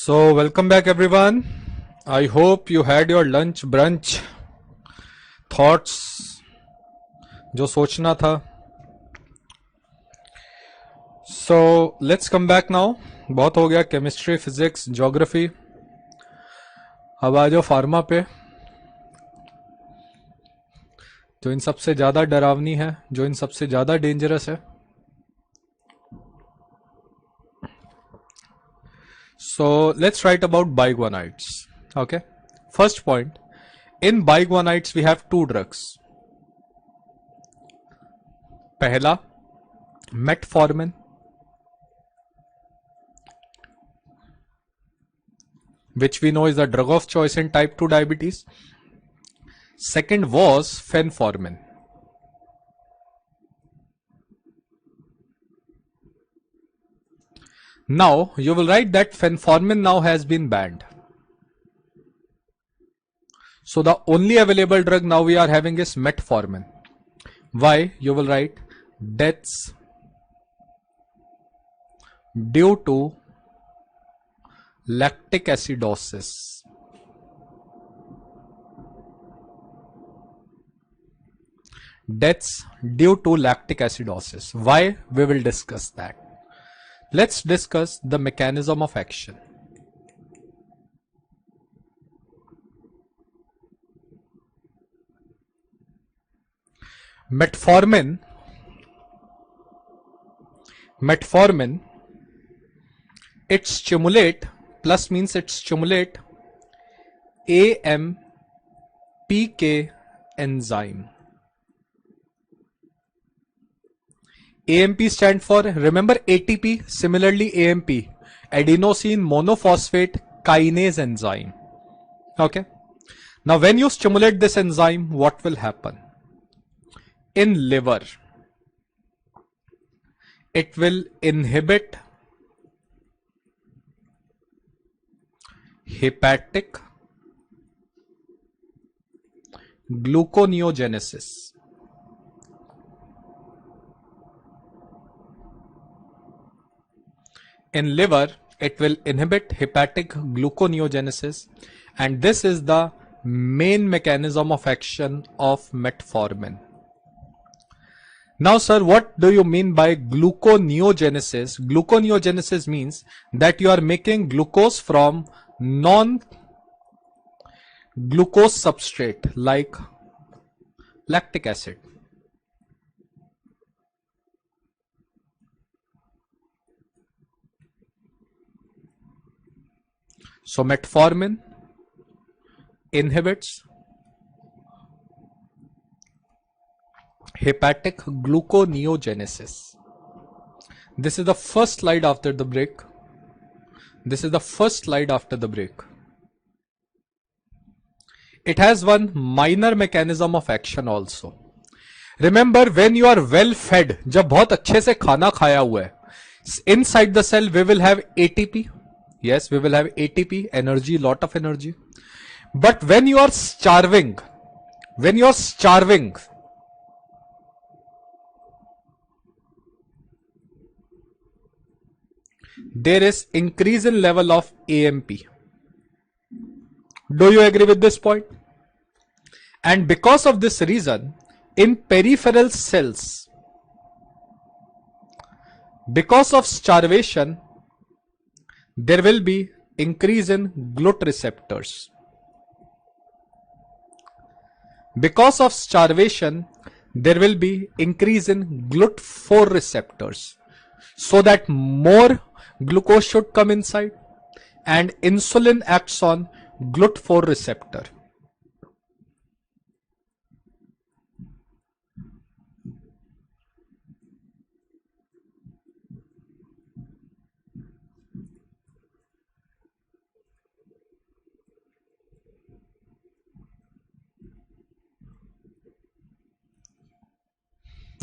So welcome back everyone. I hope you had your lunch, brunch, thoughts जो सोचना था. So let's come back now. बहुत हो गया केमिस्ट्री, फिजिक्स, ज्योग्राफी. अब आ जाओ फार्मा पे, जो इन सबसे ज्यादा डरावनी है, जो इन सबसे ज्यादा डेंजरस है. So let's write about biguanides. Okay. First point, in biguanides we have two drugs. पहला metformin, which we know is the drug of choice in type 2 diabetes. Second was fenformin. Now you will write that fenformin now has been banned. So the only available drug now we are having is metformin. Why? You will write deaths due to lactic acidosis. Deaths due to lactic acidosis. Why? We will discuss that. Let's discuss the mechanism of action. Metformin, it stimulate, plus means it stimulate AMPK enzyme. AMP stand for, remember ATP, similarly AMP, adenosine monophosphate kinase enzyme. Okay. Now when you stimulate this enzyme, what will happen? In liver, it will inhibit hepatic gluconeogenesis. In liver, it will inhibit hepatic gluconeogenesis, and this is the main mechanism of action of metformin. Now sir, what do you mean by gluconeogenesis? Gluconeogenesis means that you are making glucose from non-glucose substrate like lactic acid. So metformin inhibits hepatic gluconeogenesis. This is the first slide after the break. This is the first slide after the break. It has one minor mechanism of action also. Remember, when you are well fed, जब बहुत अच्छे से खाना खाया हुआ है, inside the cell we will have ATP. Yes, we will have ATP, energy, lot of energy. But when you are starving, there is increase in level of AMP. Do you agree with this point? And because of this reason, in peripheral cells, because of starvation, there will be increase in GLUT receptors. Because of starvation, there will be increase in GLUT4 receptors, so that more glucose should come inside, and insulin acts on GLUT4 receptor.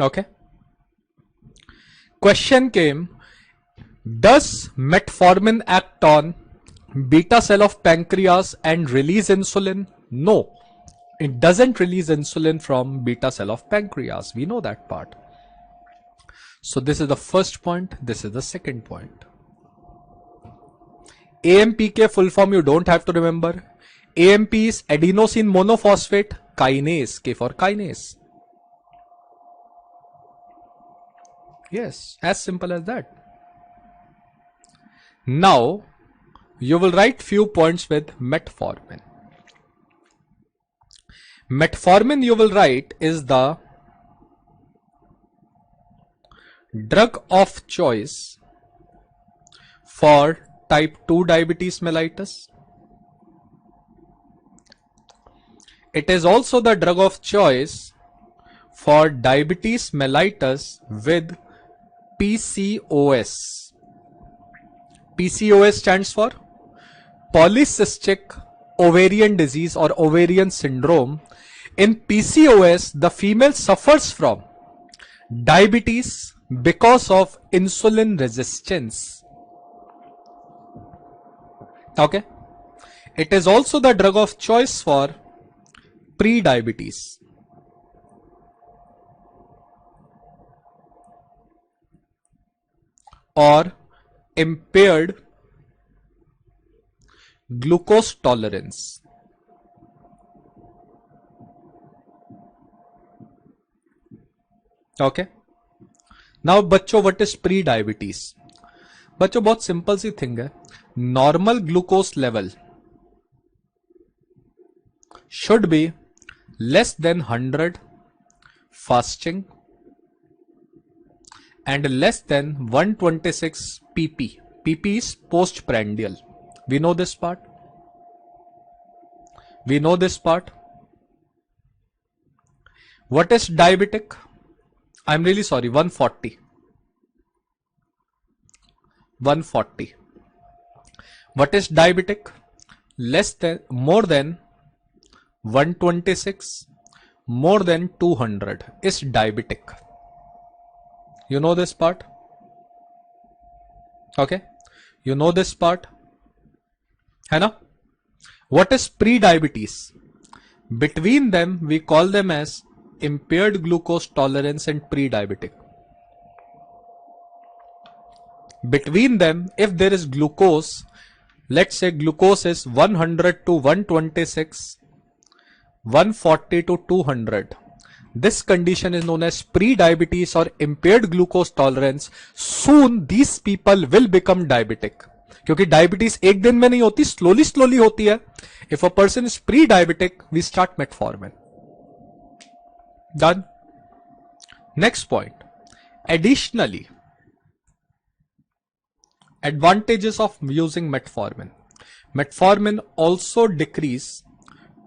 Okay. Question came, does metformin act on beta cell of pancreas and release insulin? No, it doesn't release insulin from beta cell of pancreas. We know that part. So this is the first point, this is the second point. AMPK full form you don't have to remember. AMP is adenosine monophosphate kinase, K for kinase. Yes, as simple as that. Now you will write few points with metformin. Metformin you will write is the drug of choice for type 2 diabetes mellitus. It is also the drug of choice for diabetes mellitus with PCOS. PCOS stands for polycystic ovarian disease or ovarian syndrome. In PCOS, the female suffers from diabetes because of insulin resistance. Okay. It is also the drug of choice for pre-diabetes. Or impaired glucose tolerance. Okay. Now बच्चों what is pre-diabetes? बच्चों बहुत simple सी thing है. Normal glucose level should be less than 100 fasting and less than 126 pp. pp is postprandial. We know this part. We know this part. What is diabetic? I'm really sorry, 140. 140. What is diabetic? More than 126, more than 200 is diabetic. You know this part? Okay. You know this part? है ना? What is pre-diabetes? Between them, we call them as impaired glucose tolerance and pre-diabetic. Between them, if there is glucose, let's say glucose is 100 to 126, 140 to 200. This condition is known as pre-diabetes or impaired glucose tolerance. Soon these people will become diabetic. क्योंकि diabetes एक दिन में नहीं होती, slowly होती है. If a person is pre-diabetic, we start metformin. Done. Next point. Additionally, advantages of using metformin. Metformin also decrease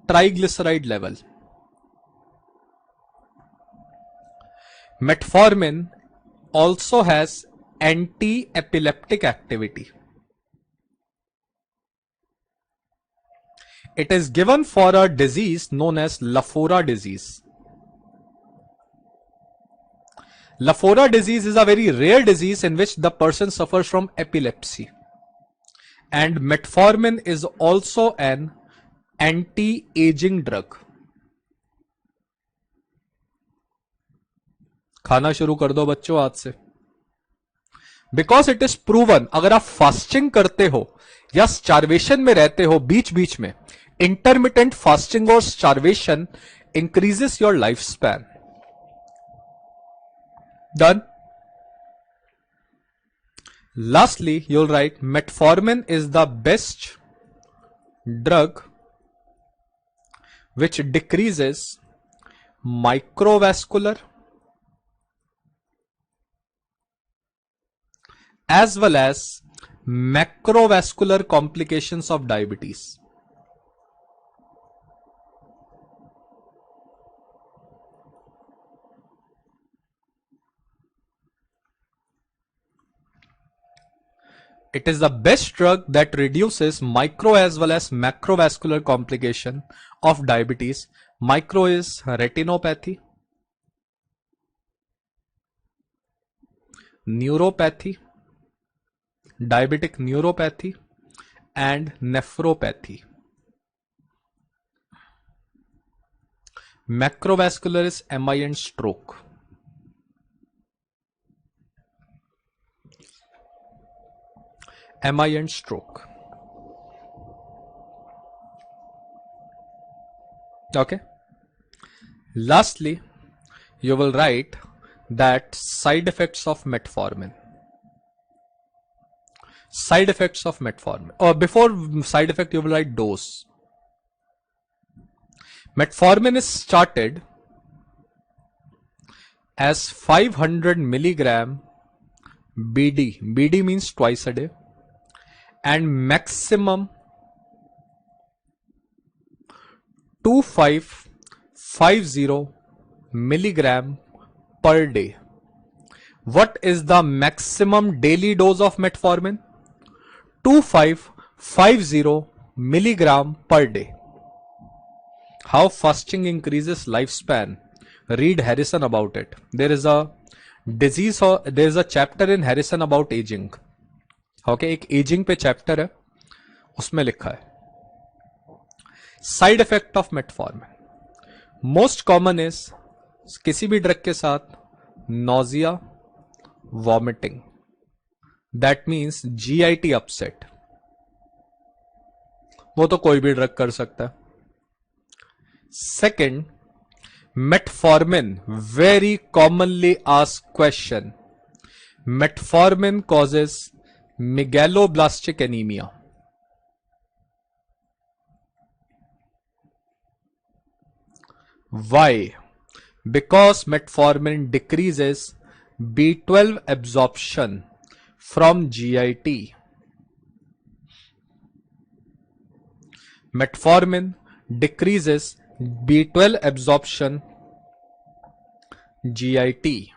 triglyceride level. Metformin also has anti-epileptic activity. It is given for a disease known as Lafora disease. Lafora disease is a very rare disease in which the person suffers from epilepsy. And metformin is also an anti-aging drug. खाना शुरू कर दो बच्चों आज से. Because it is proven, अगर आप fasting करते हो या स्टार्वेशन में रहते हो बीच बीच में, intermittent fasting or starvation increases your lifespan. Done. Lastly, you'll write metformin is the best drug which decreases microvascular as well as macrovascular complications of diabetes. It is the best drug that reduces micro as well as macrovascular complication of diabetes. Micro is retinopathy, neuropathy, diabetic neuropathy, and nephropathy. Macrovascular is MI and stroke. MI and stroke. Okay. Lastly, you will write that side effects of metformin. Side effects of metformin. Or before side effect, you will write dose. Metformin is started as 500 milligram BD. BD means twice a day. And maximum 2550 milligram per day. What is the maximum daily dose of metformin? 2550 milligram per day. How fasting increases lifespan? Read Harrison about it. There is a disease or there is a chapter in Harrison about aging. Okay, एक aging पे chapter है, उसमें लिखा है side effect of metformin. Most common is किसी भी drug के साथ nausea, vomiting, that means GIT upset. वो तो कोई भी ड्रग कर सकता है. Second, metformin, very commonly asked question. Metformin causes megaloblastic anemia. Why? Because metformin decreases B12 absorption from GIT. Metformin decreases B12 absorption GIT.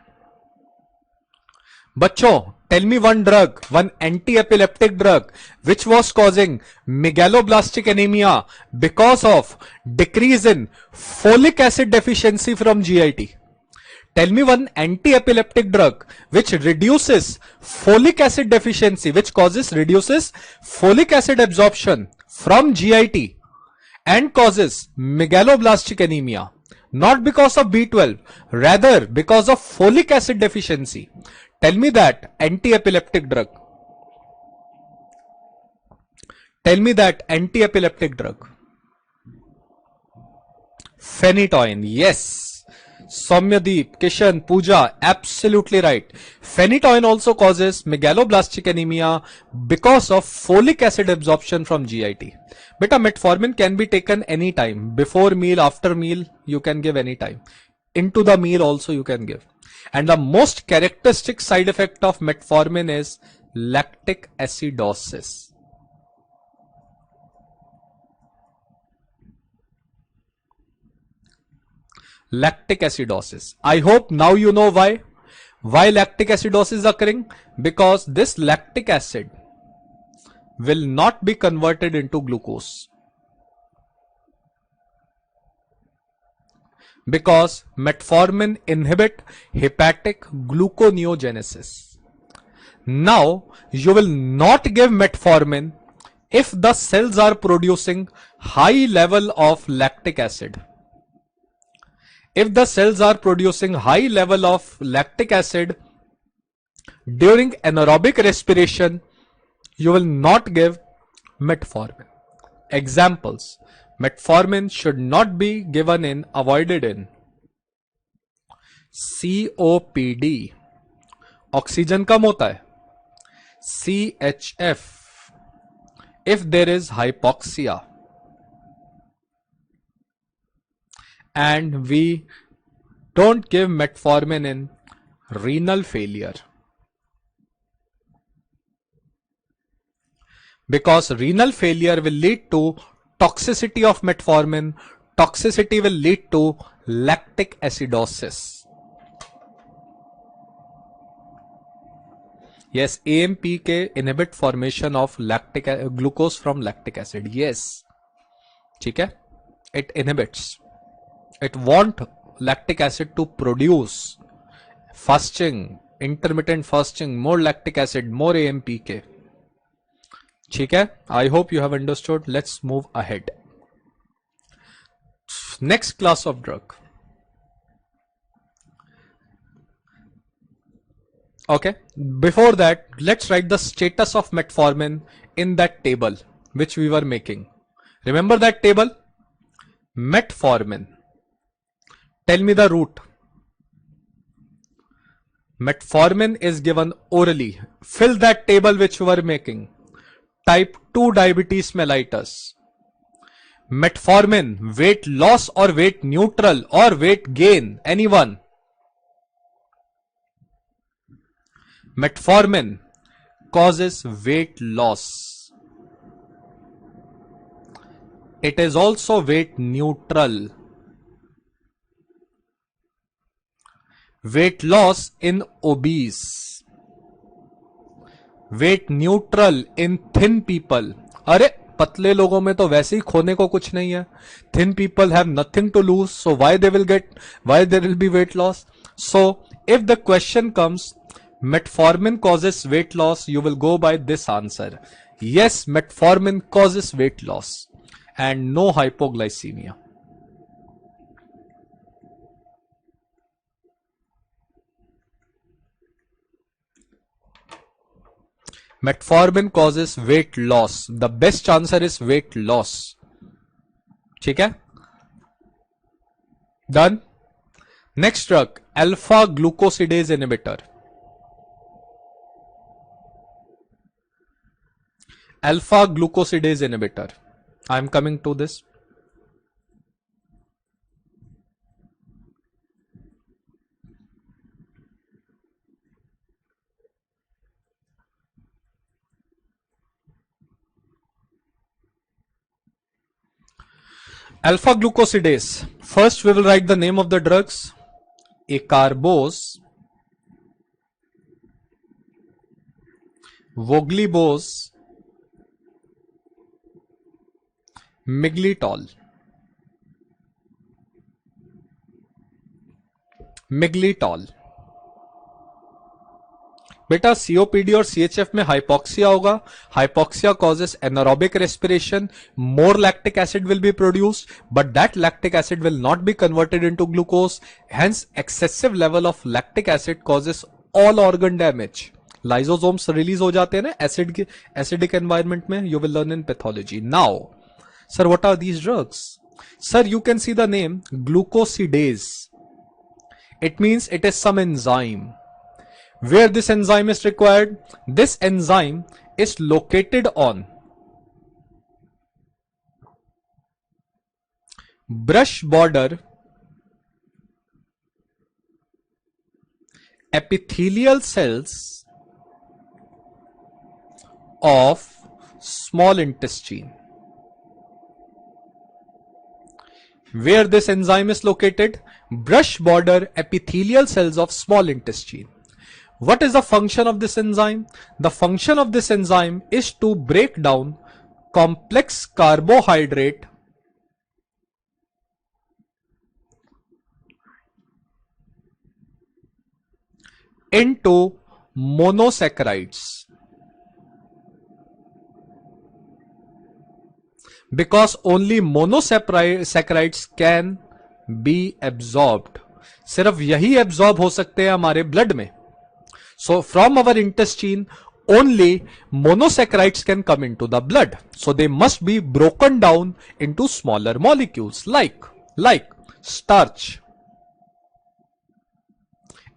बच्चों, tell me one drug, one anti-epileptic drug which was causing megaloblastic anemia because of decrease in folic acid deficiency from GIT. Tell me one anti-epileptic drug which reduces folic acid deficiency, which reduces folic acid absorption from GIT and causes megaloblastic anemia. Not because of B12, rather because of folic acid deficiency. Tell me that anti-epileptic drug. Tell me that anti-epileptic drug. Phenytoin. Yes. Soumyadeep, Kishan, Pooja, absolutely right. Phenytoin also causes megaloblastic anemia because of folic acid absorption from GIT. Beta, metformin can be taken anytime. Before meal, after meal, you can give anytime. Into the meal also you can give. And the most characteristic side effect of metformin is lactic acidosis. Lactic acidosis. I hope now you know why. Why lactic acidosis is occurring? Because this lactic acid will not be converted into glucose. Because metformin inhibit hepatic gluconeogenesis. Now you will not give metformin if the cells are producing high level of lactic acid. If the cells are producing high level of lactic acid during anaerobic respiration, you will not give metformin. Examples: metformin should not be given in, avoided in COPD, oxygen कम होता है, CHF, if there is hypoxia, and we don't give metformin in renal failure. Because renal failure will lead to toxicity of metformin. Toxicity will lead to lactic acidosis. Yes, AMPK inhibit formation of glucose from lactic acid. Yes, ठीक है, it inhibits. It want lactic acid to produce. Fasting, intermittent fasting, more lactic acid, more AMPK. ठीक है, I hope you have understood. Let's move ahead. Next class of drug. Okay, before that, let's write the status of metformin in that table which we were making. Remember that table? Metformin. Tell me the route. Metformin is given orally. Fill that table which you were making. Type 2 diabetes mellitus. Metformin, weight loss or weight neutral or weight gain? Anyone? Metformin causes weight loss. It is also weight neutral. Weight loss in obese. Weight neutral in thin people. अरे पतले लोगों में तो वैसे ही खोने को कुछ नहीं है. Thin people have nothing to lose, so why there will be weight loss? So if the question comes, metformin causes weight loss, you will go by this answer. Yes, metformin causes weight loss and no hypoglycemia. Metformin causes weight loss. The best answer is weight loss. ठीक है? Done. Next drug, alpha glucosidase inhibitor. Alpha glucosidase inhibitor. I am coming to this. Alpha glucosidase. First we will write the name of the drugs. Acarbose, Voglibose, Miglitol. Miglitol. बेटा COPD और CHF में hypoxia होगा. Hypoxia causes anaerobic respiration. More lactic acid will be produced, but that lactic acid will not be converted into glucose. Hence, excessive level of lactic acid causes all organ damage. Lysosomes release हो जाते हैं ना acidic environment में. You will learn in pathology. Now, sir, what are these drugs? Sir, you can see the name glucosidase. It means it is some enzyme. Where this enzyme is required? This enzyme is located on brush border epithelial cells of small intestine. Where this enzyme is located? Brush border epithelial cells of small intestine. What is the function of this enzyme? The function of this enzyme is to break down complex carbohydrate into monosaccharides. Because only monosaccharides can be absorbed. सिर्फ यही absorb हो सकते हैं हमारे blood में. So from our intestine, only monosaccharides can come into the blood. So they must be broken down into smaller molecules like starch.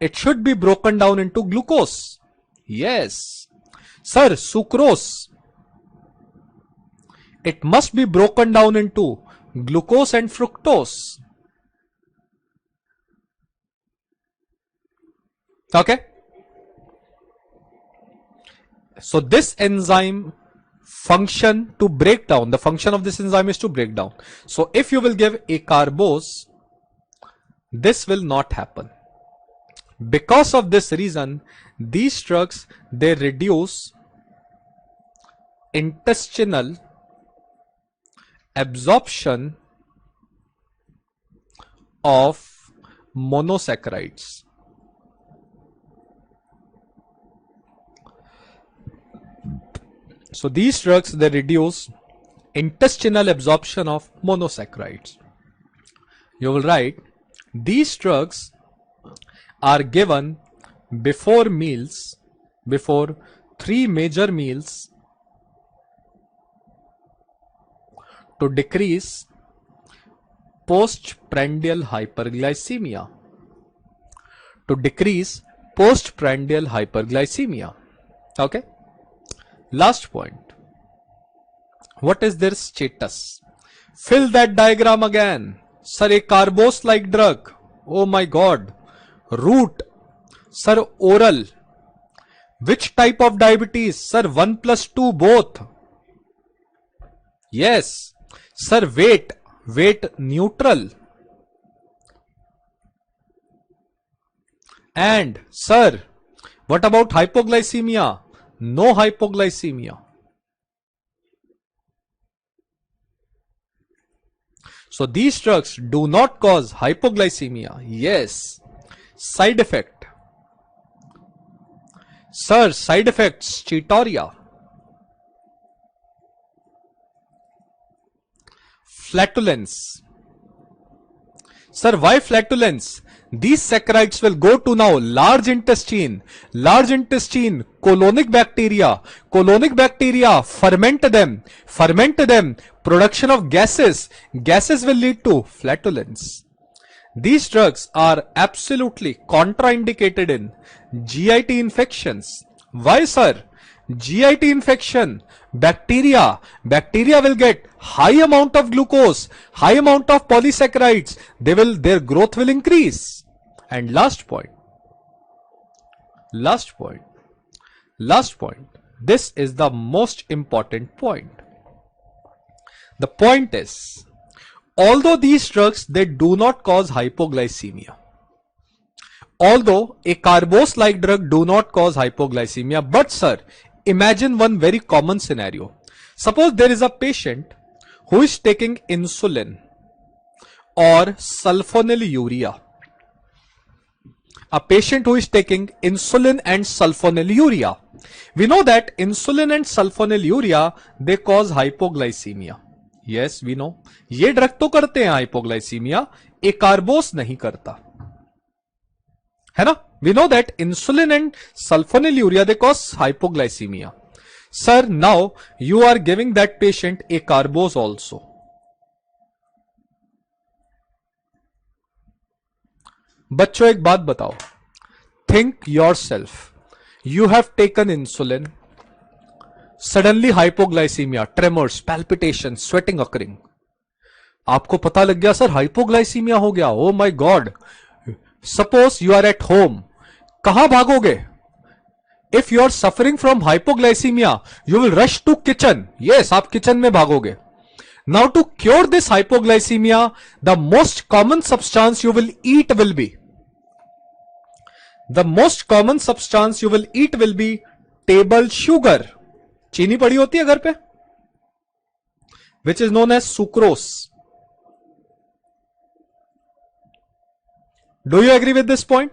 It should be broken down into glucose. Yes. Sir, sucrose. It must be broken down into glucose and fructose. Okay. So this enzyme function to break down, the function of this enzyme is to break down. So if you will give acarbose, this will not happen. Because of this reason, these drugs, they reduce intestinal absorption of monosaccharides. So these drugs, they reduce intestinal absorption of monosaccharides. You will write, these drugs are given before meals, before 3 major meals, to decrease postprandial hyperglycemia. To decrease postprandial hyperglycemia. Okay. Last point. What is their status? Fill that diagram again. Sir, a carbose-like drug. Oh my God. Route. Sir, oral. Which type of diabetes? Sir, 1 plus 2 both. Yes. Sir, weight. Weight neutral. And sir, what about hypoglycemia? No hypoglycemia. So these drugs do not cause hypoglycemia. Yes. Side effect. Sir, side effects, steatorrhea, flatulence. Sir, why flatulence? These saccharides will go to now large intestine, colonic bacteria, ferment them, production of gases will lead to flatulence. These drugs are absolutely contraindicated in GIT infections. Why, sir? GIT infection, bacteria will get high amount of glucose, high amount of polysaccharides. Their growth will increase. And last point. This is the most important point. The point is, although these drugs, they do not cause hypoglycemia, although a carbose-like drug do not cause hypoglycemia, but sir, imagine one very common scenario. Suppose there is a patient who is taking insulin or sulfonylurea. A patient who is taking insulin and sulfonylurea. We know that insulin and sulfonylurea, they cause hypoglycemia. Yes, we know. ये drug तो करते हैं hypoglycaemia, ए कार्बोस नहीं करता, है ना? We know that insulin and sulfonylurea, they cause hypoglycemia. Sir, now you are giving that patient a carbose also. बच्चों एक बात बताओ. Think yourself. You have taken insulin. Suddenly hypoglycemia, tremors, palpitations, sweating occurring. आपको पता लग गया sir hypoglycaemia हो गया. Oh my God. Suppose you are at home. कहां भागोगे? If you are suffering from hypoglycemia, you will rush to kitchen. Yes, आप kitchen में भागोगे. Now to cure this hypoglycemia, the most common substance you will eat will be table sugar. चीनी पड़ी होती है घर पे, which is known as sucrose. Do you agree with this point?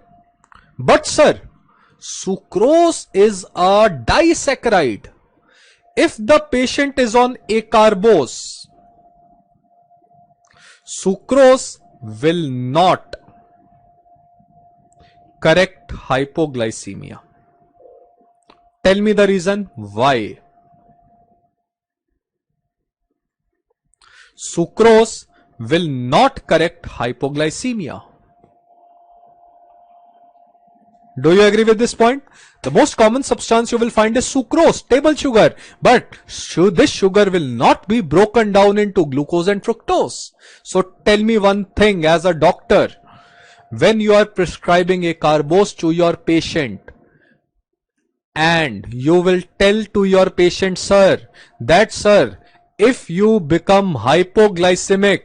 But sir, sucrose is a disaccharide. If the patient is on acarbose, sucrose will not correct hypoglycemia. Tell me the reason why. Sucrose will not correct hypoglycemia. Do you agree with this point? The most common substance you will find is sucrose, table sugar. But this sugar will not be broken down into glucose and fructose. So tell me one thing as a doctor. When you are prescribing a carbose to your patient, and you will tell to your patient, sir, if you become hypoglycemic,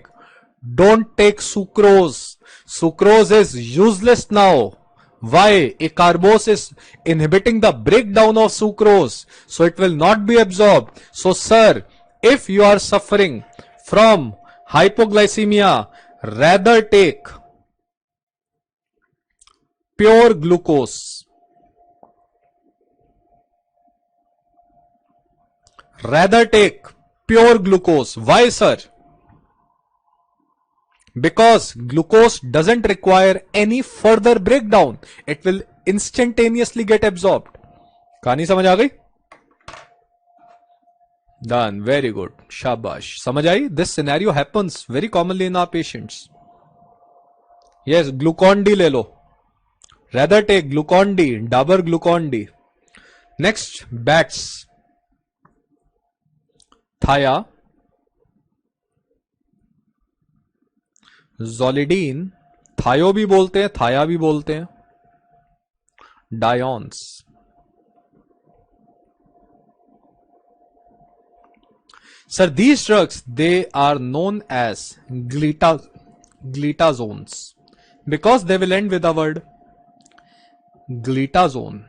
don't take sucrose. Sucrose is useless now. Why? Acarbose is inhibiting the breakdown of sucrose, so it will not be absorbed. So sir, if you are suffering from hypoglycemia, rather take pure glucose. Rather take pure glucose. Why, sir? Because glucose doesn't require any further breakdown. It will instantaneously get absorbed. कहानी समझ आ गई? Done. Very good. Shabash. समझ आई? This scenario happens very commonly in our patients. Yes, Glucon-D ले लो. Rather take Glucon-D, Dabur Glucon-D. Next, bats. Thaya, Zolidine, Thayo भी बोलते हैं, Thaya भी बोलते हैं. Dions. Sir, these drugs, they are known as glitazones because they will end with the word glitazone.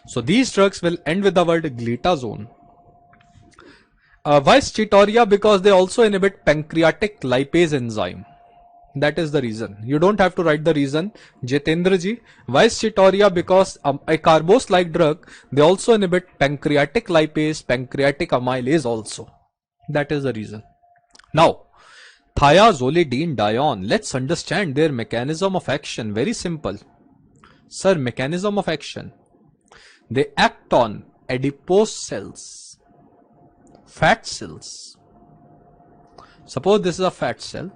So these drugs will end with the word glitazone. Why steatoria? Because they also inhibit pancreatic lipase enzyme. That is the reason. You don't have to write the reason, Jitendra ji. Why steatoria? Because a carbose-like drug, they also inhibit pancreatic lipase, pancreatic amylase also. That is the reason. Now, thiazolidine dione. Let's understand their mechanism of action. Very simple. Sir, mechanism of action. They act on adipose cells, fat cells. Suppose this is a fat cell.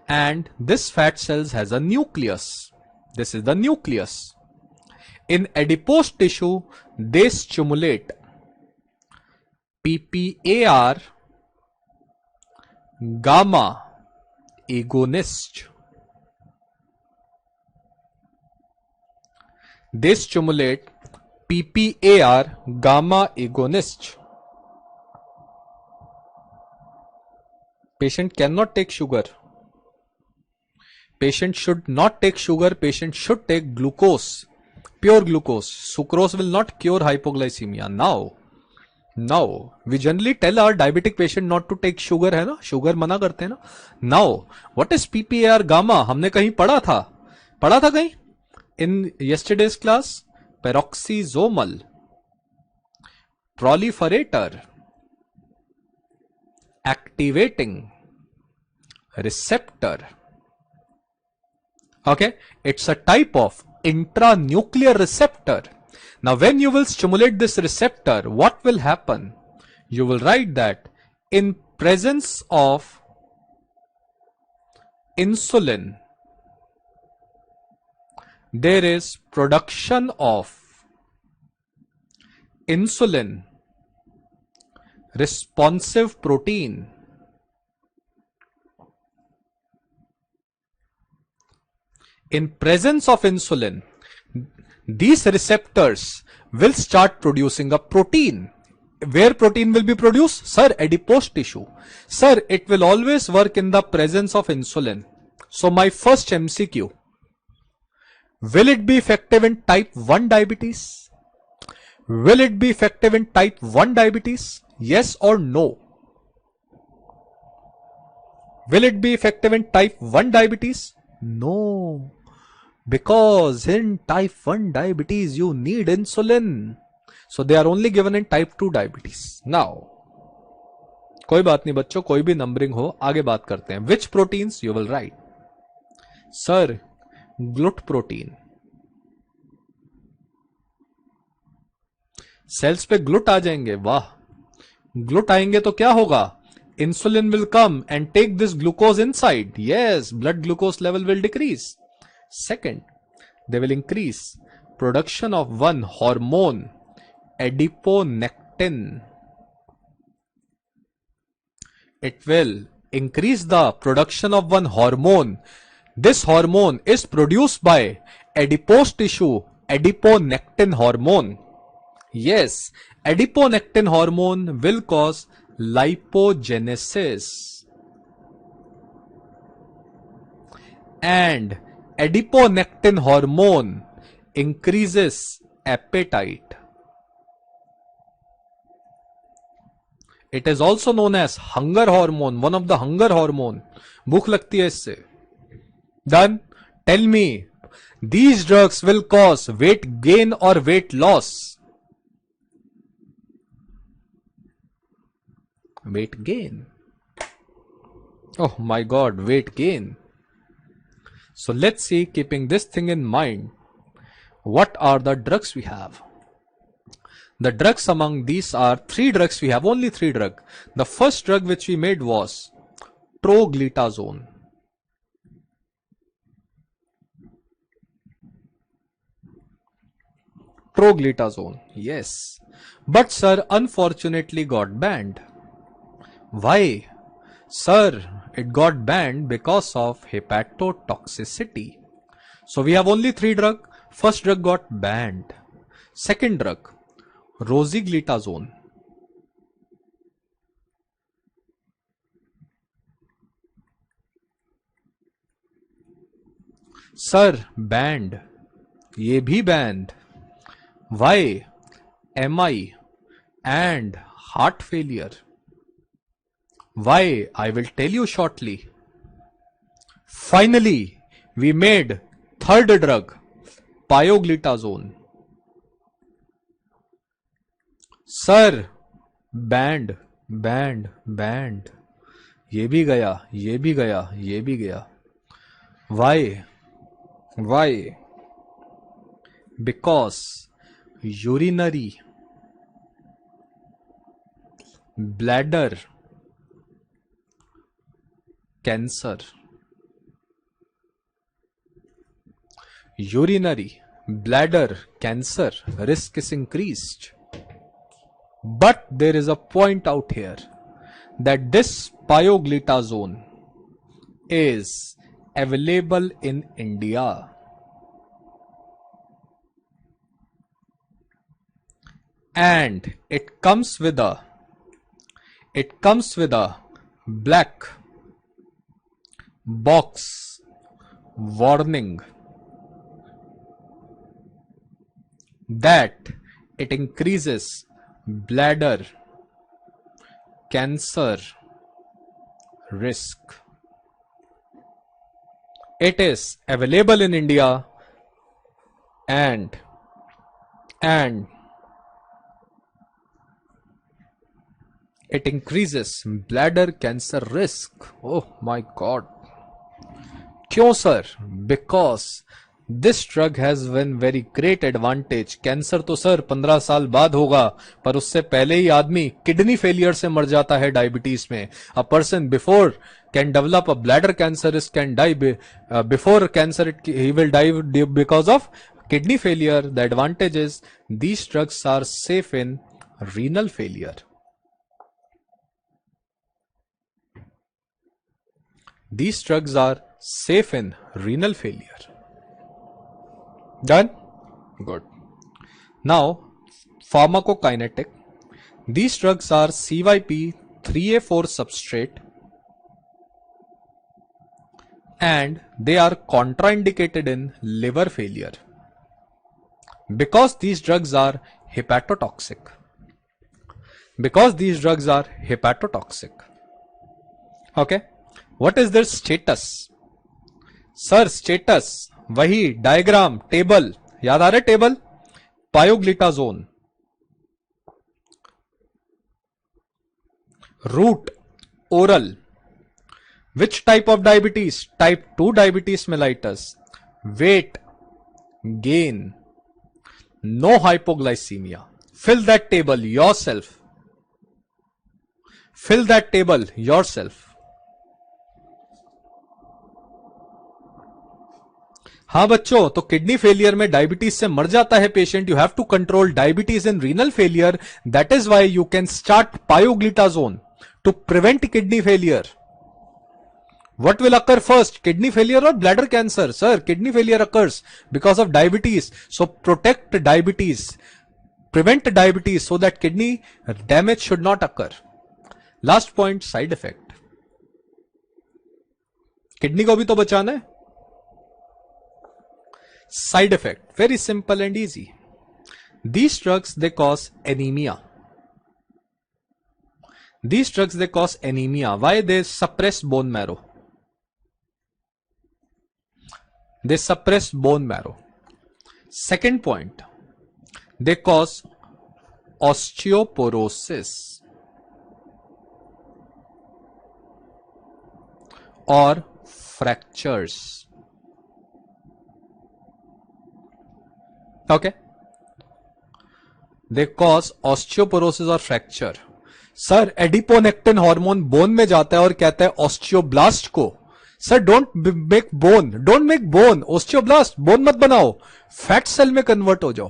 And this fat cells has a nucleus. This is the nucleus. In adipose tissue, they stimulate PPAR gamma agonist. They stimulate PPAR gamma agonist. Patient cannot take sugar. Patient should not take sugar. Patient should take glucose, pure glucose. Sucrose will not cure hypoglycemia. Now, we generally tell our diabetic patient not to take sugar, है ना? Sugar मना करते हैं ना? Now, what is PPAR gamma? हमने कहीं पढ़ा था कहीं? In yesterday's class, peroxisomal proliferator activating receptor. Okay, it's a type of intranuclear receptor. Now, when you will stimulate this receptor, what will happen? You will write that in presence of insulin, there is production of insulin responsive protein. In presence of insulin, these receptors will start producing a protein. Where protein will be produced? Sir, adipose tissue. Sir, it will always work in the presence of insulin. So my first MCQ, will it be effective in type 1 diabetes? Will it be effective in type 1 diabetes? Yes or no? Will it be effective in type 1 diabetes? No. Because in type 1 diabetes, you need insulin. So they are only given in type 2 diabetes. Now, कोई बात नहीं बच्चों, कोई भी numbering हो, आगे बात करते हैं. Which proteins you will write? Sir, glut protein. Cells पे ग्लूट आ जाएंगे. वाह, ग्लूट आएंगे तो क्या होगा? Insulin will come and take this glucose inside. Yes, blood glucose level will decrease. Second, they will increase production of one hormone, adiponectin. It will increase the production of one hormone. This hormone is produced by adipose tissue, adiponectin hormone. Yes, adiponectin hormone will cause lipogenesis. And adiponectin hormone increases appetite. It is also known as hunger hormone, one of the hunger hormone. भूख लगती है इससे. Done. Tell me, these drugs will cause weight gain or weight loss? Weight gain. Oh my God, weight gain. So let's see, keeping this thing in mind, what are the drugs we have? The drugs among these are three drugs. We have only three drugs. The first drug which we made was troglitazone. Troglitazone, yes. But sir, unfortunately got banned. Why? Sir, it got banned because of hepatotoxicity. So we have only three drugs. First drug got banned. Second drug, rosiglitazone. Sir, banned. ये भी banned. Why? MI and heart failure. Why? I will tell you shortly. Finally, we made third drug, pioglitazone. Sir, banned, banned, banned. ये भी गया, ये भी गया, ये भी गया. Why? Why? Because urinary, bladder cancer, urinary bladder cancer risk is increased. But there is a point out here that this pioglitazone is available in India. And it comes with a black box warning that it increases bladder cancer risk. It is available in India and it increases bladder cancer risk. Oh my God. क्यों sir? Because this drug has one very great advantage. Cancer तो sir 15 साल बाद होगा, पर उससे पहले ही आदमी kidney failure से मर जाता है डायबिटीज में. A person before can develop a bladder cancer risk, can die before cancer, he will die because of kidney failure. The advantage is these drugs are safe in renal failure. These drugs are safe in renal failure. Done? Good. Now, pharmacokinetic. These drugs are CYP3A4 substrate and they are contraindicated in liver failure because these drugs are hepatotoxic. Okay. What is their status? Sir, status वही diagram table याद आ रहा है. Table pioglitazone route oral. Which type of diabetes? Type 2 diabetes mellitus. Weight gain, no hypoglycaemia. Fill that table yourself. Fill that table yourself. हाँ बच्चों, तो kidney failure में diabetes से मर जाता है patient. You have to control diabetes in renal failure. That is why you can start pioglitazone to prevent kidney failure. What will occur first? Kidney failure or bladder cancer? Sir, kidney failure occurs because of diabetes. So protect diabetes. Prevent diabetes so that kidney damage should not occur. Last point, side effect. Kidney को भी तो बचाना है. Side effect, very simple and easy. These drugs, they cause anemia. These drugs, they cause anemia. Why? They suppress bone marrow. They suppress bone marrow. Second point, they cause osteoporosis or fractures. Okay. They cause osteoporosis और fracture. Sir adiponectin hormone bone में जाता है और कहता है osteoblast को, sir don't make bone, don't make bone, osteoblast, bone मत बनाओ, फैट सेल में कन्वर्ट हो जाओ,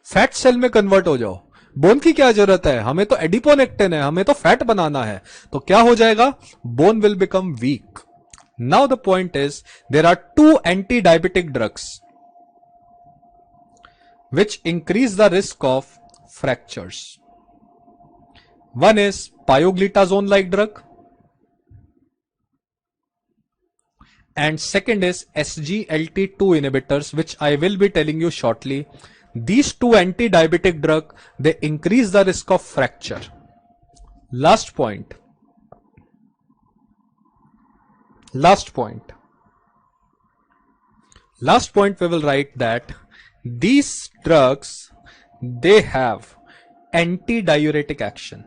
फैट सेल में कन्वर्ट हो जाओ, बोन की क्या जरूरत है, हमें तो एडिपोनेक्टिन है, हमें तो फैट बनाना है। तो क्या हो जाएगा, bone will become weak. Now the point is there are two anti diabetic drugs which increase the risk of fractures. One is pioglitazone like drug and second is SGLT2 inhibitors, which I will be telling you shortly. These two anti-diabetic drug, they increase the risk of fracture. Last point we will write that these drugs, they have antidiuretic action.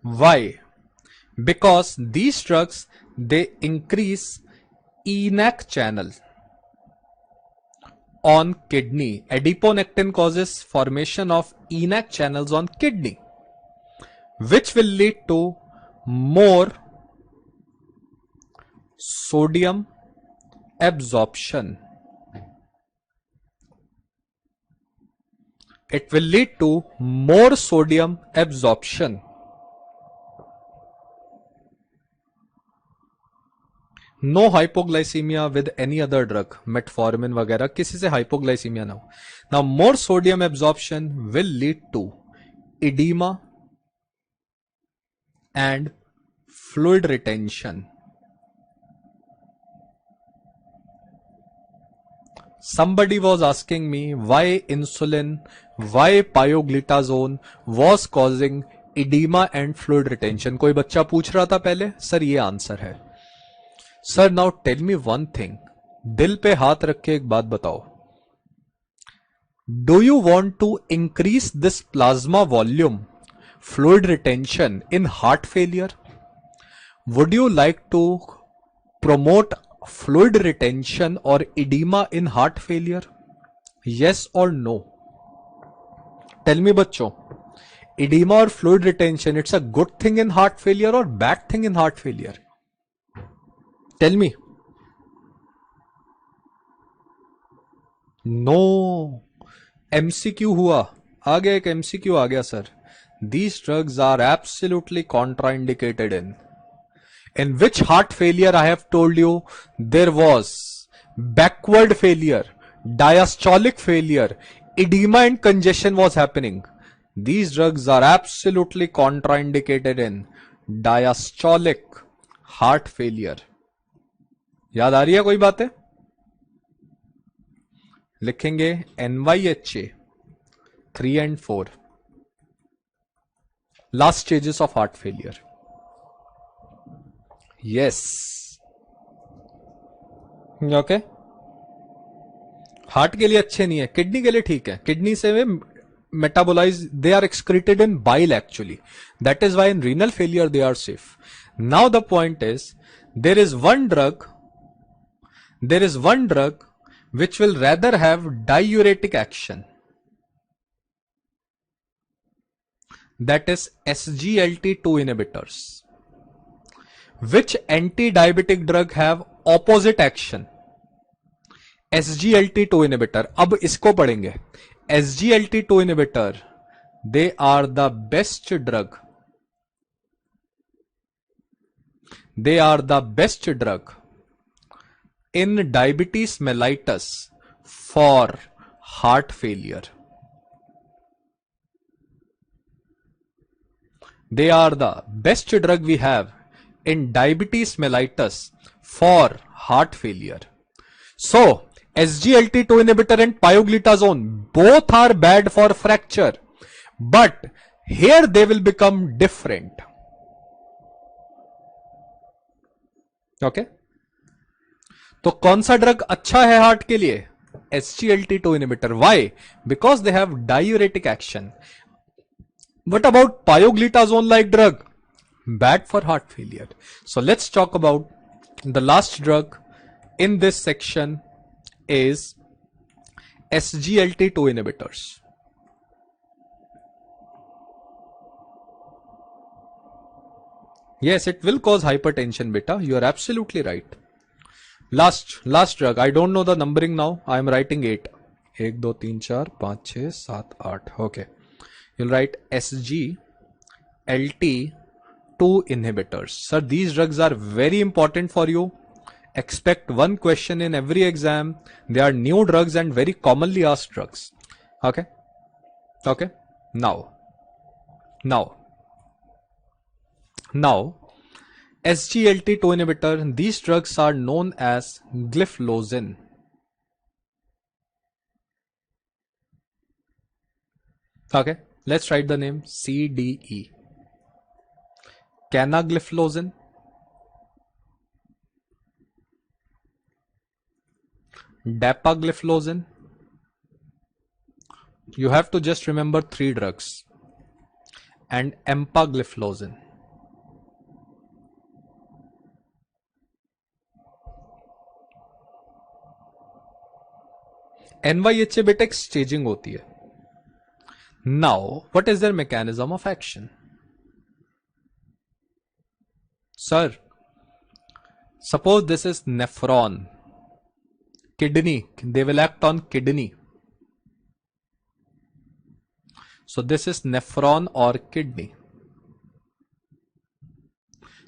Why? Because these drugs, they increase ENaC channel on kidney. Adiponectin causes formation of ENaC channels on kidney, which will lead to more sodium absorption. It will lead to more sodium absorption. No hypoglycemia with any other drug, metformin वगैरह, किसी से hypoglycemia ना हो. Now more sodium absorption will lead to edema and fluid retention. Somebody was asking me why insulin, why pioglitazone was causing edema and fluid retention. कोई बच्चा पूछ रहा था पहले, सर ये आंसर है। Sir now tell me one thing, दिल पे हाथ रख के एक बात बताओ, do you want to increase this plasma volume, fluid retention in heart failure? Would you like to promote fluid retention or edema in heart failure? Yes or no? Tell me बच्चों, edema or fluid retention, it's a good thing in heart failure or bad thing in heart failure? Tell me. No. MCQ हुआ, आ गया एक MCQ आ गया sir. These drugs are absolutely contraindicated in which heart failure I have told you there was backward failure, diastolic failure, edema and congestion was happening. These drugs are absolutely contraindicated in diastolic heart failure. याद आ रही है कोई बातें? लिखेंगे NYHA 3 and 4 last stages of heart failure. Yes. Okay, heart के लिए अच्छे नहीं है, किडनी के लिए ठीक है, किडनी से they metabolize, they are excreted in bile actually, that is why in renal failure they are safe. Now the point is there is one drug which will rather have diuretic action, that is SGLT2 inhibitors. Which anti-diabetic drug have opposite action? SGLT2 inhibitor. अब इसको पढ़ेंगे. SGLT2 inhibitor, they are the best drug. They are the best drug in diabetes mellitus for heart failure. They are the best drug we have in diabetes mellitus for heart failure. So, SGLT2 inhibitor and pioglitazone both are bad for fracture, but here they will become different. Okay? तो कौन सा drug अच्छा है heart के लिए? SGLT2 inhibitor. Why? Because they have diuretic action. What about pioglitazone like drug? Bad for heart failure. So let's talk about the last drug in this section is SGLT2 inhibitors. Yes, it will cause hypertension, beta. You are absolutely right. Last drug. I don't know the numbering now. I am writing 8. 1, 2, 3, 4, 5, 6, 7, 8. Okay. You'll write SGLT2 inhibitors. Sir, these drugs are very important for you. Expect one question in every exam. They are new drugs and very commonly asked drugs. Okay. Okay. Now, SGLT2 inhibitor, these drugs are known as gliflozin. Okay, let's write the name CDE. Canagliflozin, dapagliflozin. You have to just remember 3 drugs. And empagliflozin. NYHA beta staging होती है. Now, what is their mechanism of action? Sir, suppose this is nephron, kidney, they will act on kidney. So this is nephron or kidney.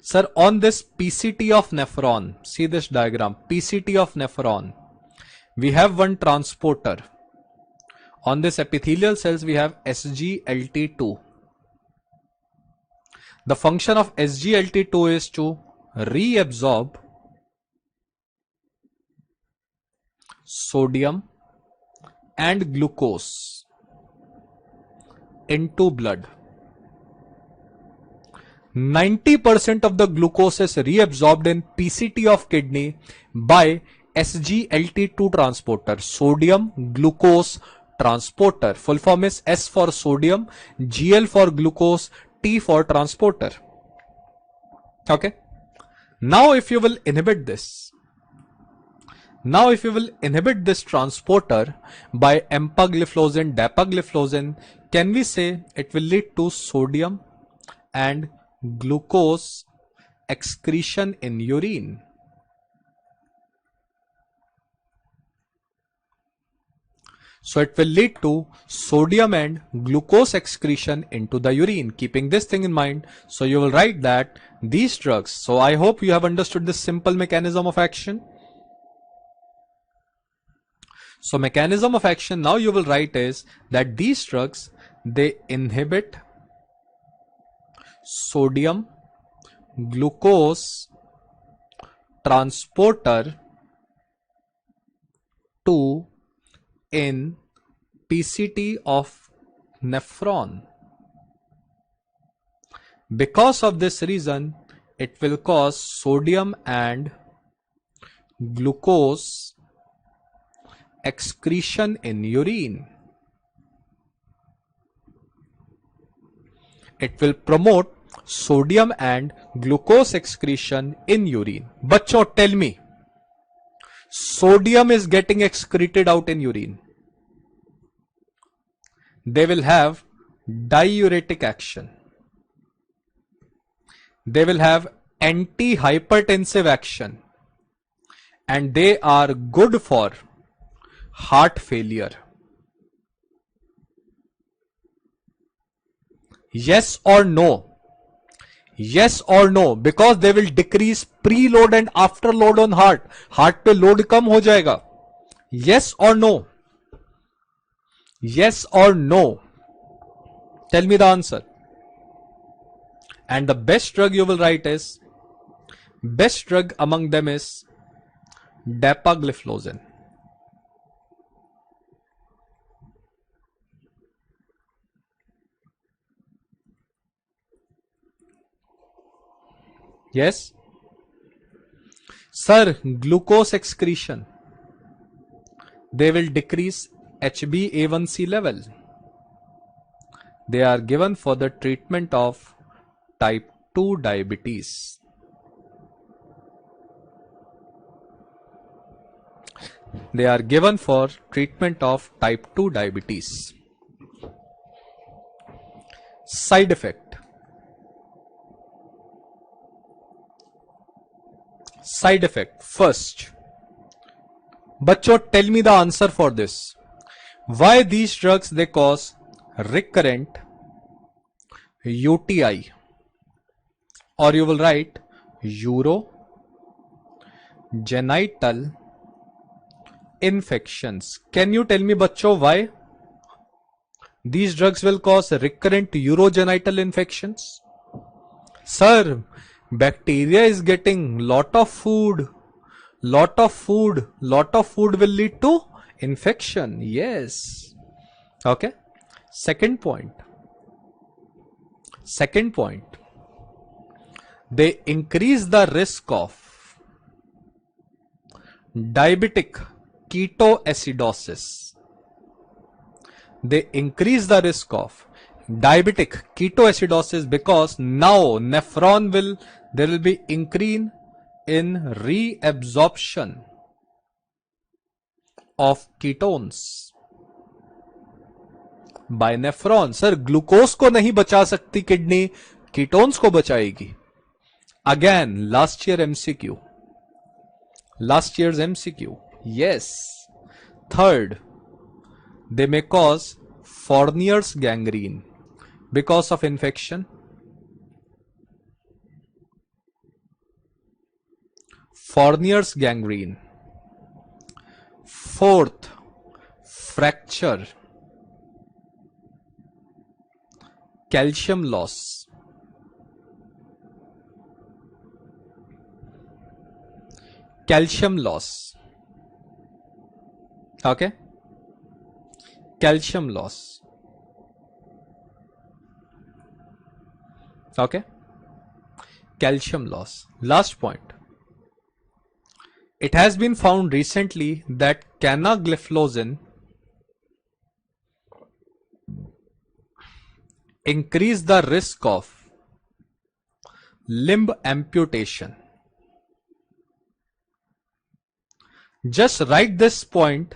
Sir, on this PCT of nephron, see this diagram, PCT of nephron, we have one transporter. On this epithelial cells, we have SGLT2. The function of SGLT2 is to reabsorb sodium and glucose into blood. 90% of the glucose is reabsorbed in PCT of kidney by SGLT2 transporter, sodium glucose transporter. Full form is S for sodium, GL for glucose, T for transporter. Okay. Now if you will inhibit this, transporter by empagliflozin, dapagliflozin, can we say it will lead to sodium and glucose excretion in urine? So it will lead to sodium and glucose excretion into the urine. Keeping this thing in mind, so you will write that these drugs, so I hope you have understood this simple mechanism of action. So mechanism of action now you will write is that these drugs, they inhibit sodium glucose transporter 2 in PCT of nephron. Because of this reason, it will cause sodium and glucose excretion in urine. It will promote sodium and glucose excretion in urine. Bachcho, tell me, sodium is getting excreted out in urine. They will have diuretic action. They will have anti-hypertensive action. And they are good for heart failure. Yes or no? Yes or no? Because they will decrease preload and afterload on heart. Heart पे load कम हो जाएगा. Yes or no? Yes or no? Tell me the answer. And the best drug you will write is, best drug among them is dapagliflozin. Yes? Sir, glucose excretion. They will decrease HbA1c level. They are given for the treatment of type 2 diabetes. They are given for treatment of type 2 diabetes. Side effect. Side effect. First, bachcho, tell me the answer for this. Why these drugs they cause recurrent UTI, or you will write urogenital infections. Can you tell me, bachcho, why these drugs will cause recurrent urogenital infections? Sir, bacteria is getting lot of food will lead to infection. Yes. Okay. Second point, they increase the risk of diabetic ketoacidosis. They increase the risk of diabetic ketoacidosis because now there will be increase in reabsorption of ketones by nephron. Sir, glucose को नहीं बचा सकती kidney, ketones को बचाएगी. Again, last year's MCQ. Yes. Third, they may cause Fournier's gangrene because of infection. Fournier's gangrene. Fourth, fracture, calcium loss, okay, calcium loss, okay, calcium loss. Last point, it has been found recently that canagliflozin increase the risk of limb amputation. Just write this point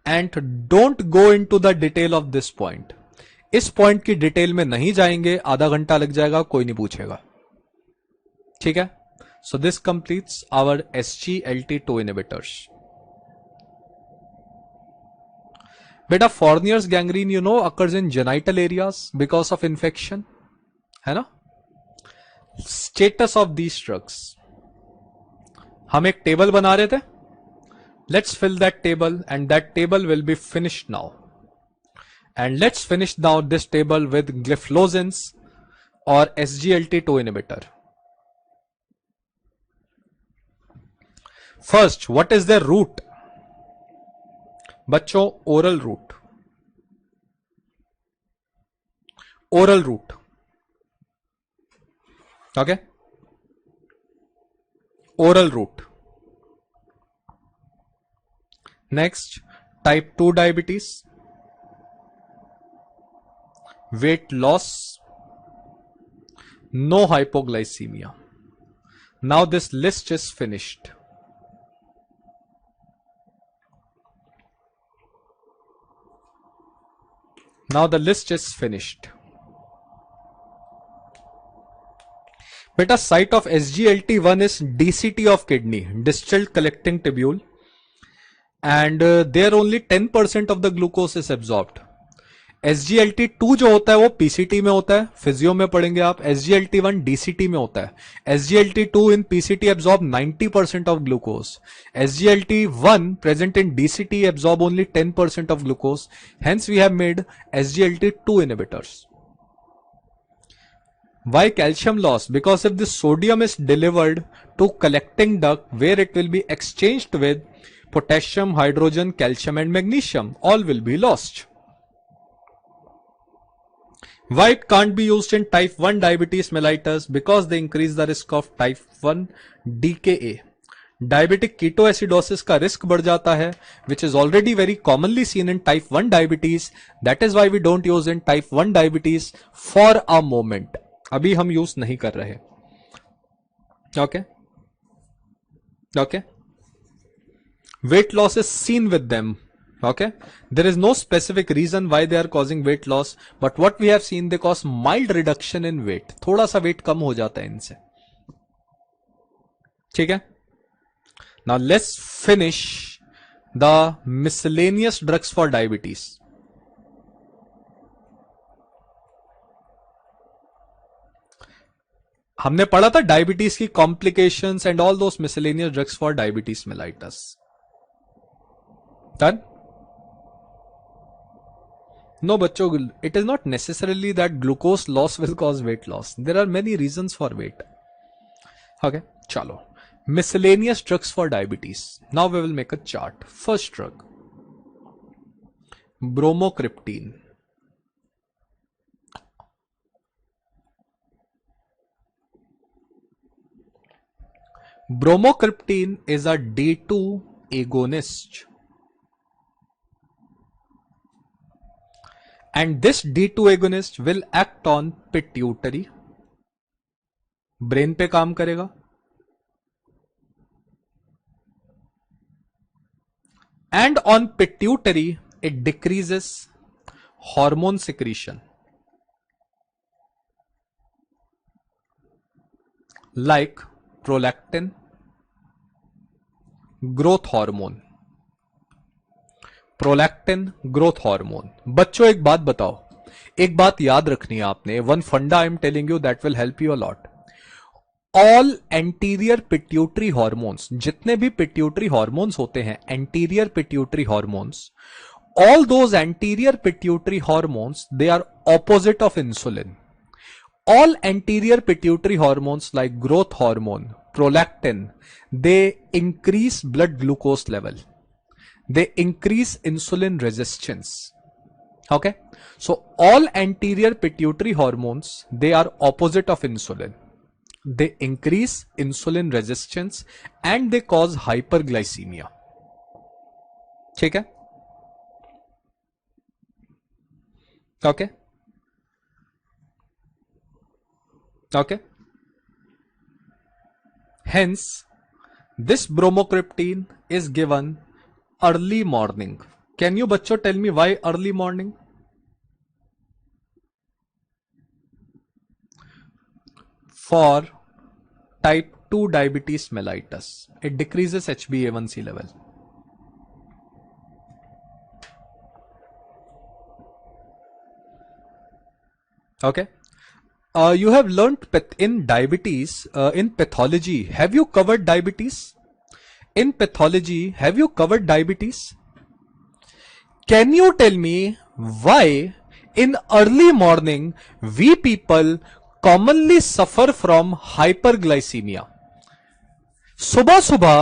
and don't go into the detail of this point. इस point की detail में नहीं जाएंगे, आधा घंटा लग जाएगा, कोई नहीं पूछेगा. ठीक है. So this completes our SGLT2 inhibitors. Beta, Fournier's gangrene, occurs in genital areas because of infection. है ना? Status of these drugs. हम एक टेबल बना रहे थे. Let's fill that table and that table will be finished now. And let's finish now this table with gliflozins or SGLT2 inhibitor. First, what is their route? बच्चों, oral route. Oral route. Okay? Oral route. Next, type 2 diabetes. Weight loss. No hypoglycemia. Now this list is finished. Now the list is finished. Beta, site of SGLT1 is DCT of kidney, distal collecting tubule, and there only 10% of the glucose is absorbed. SGLT2 जो होता है वो PCT में होता है, physio में पढ़ेंगे आप. SGLT1 DCT में होता है. SGLT2 in PCT absorb 90% of glucose. SGLT1 present in DCT absorb only 10% of glucose. Hence we have made SGLT2 inhibitors. Why calcium loss? Because if the sodium is delivered to collecting duct where it will be exchanged with potassium, hydrogen, calcium and magnesium, all will be lost. Why it can't be used in type 1 diabetes mellitus? Because they increase the risk of type 1 DKA. Diabetic ketoacidosis का risk बढ़ जाता है, which is already very commonly seen in type 1 diabetes. That is why we don't use in type 1 diabetes for a moment. अभी हम use नहीं कर रहे. Okay? Okay? weight loss is seen with them. Okay, there is no specific reason why they are causing weight loss, but what we have seen, they cause mild reduction in weight. थोड़ा सा weight कम हो जाता है इनसे. ठीक है. Now let's finish the miscellaneous drugs for diabetes. हमने पढ़ा था डायबिटीज की complications and all those miscellaneous drugs for diabetes mellitus. Done. No बच्चों, it is not necessarily that glucose loss will cause weight loss. There are many reasons for weight. Okay, चलो. Miscellaneous drugs for diabetes. Now we will make a chart. First drug bromocriptine. Bromocriptine is a D2 agonist, and this D2 agonist will act on pituitary. Brain पे काम करेगा. And on pituitary it decreases hormone secretion like prolactin, growth hormone. Prolactin growth hormone. बच्चों एक बात बताओ, एक बात याद रखनी है आपने. One funda I am telling you that will help you a lot. All anterior pituitary hormones, जितने भी पिट्यूटरी हार्मोन्स होते हैं, anterior pituitary hormones, all those anterior pituitary hormones, they are opposite of insulin. All anterior pituitary hormones like growth hormone, prolactin, they increase blood glucose level. They increase insulin resistance. Okay? So all anterior pituitary hormones, they are opposite of insulin. They increase insulin resistance and they cause hyperglycemia. ठीक है? Okay? Okay. Hence, this bromocriptine is given early morning. Can you बच्चों tell me why early morning? For type 2 diabetes mellitus, it decreases HbA1c level. Okay. You have learnt in diabetes, in pathology. Have you covered diabetes? In pathology, have you covered diabetes? Can you tell me why in early morning we people commonly suffer from hyperglycemia? सुबह सुबह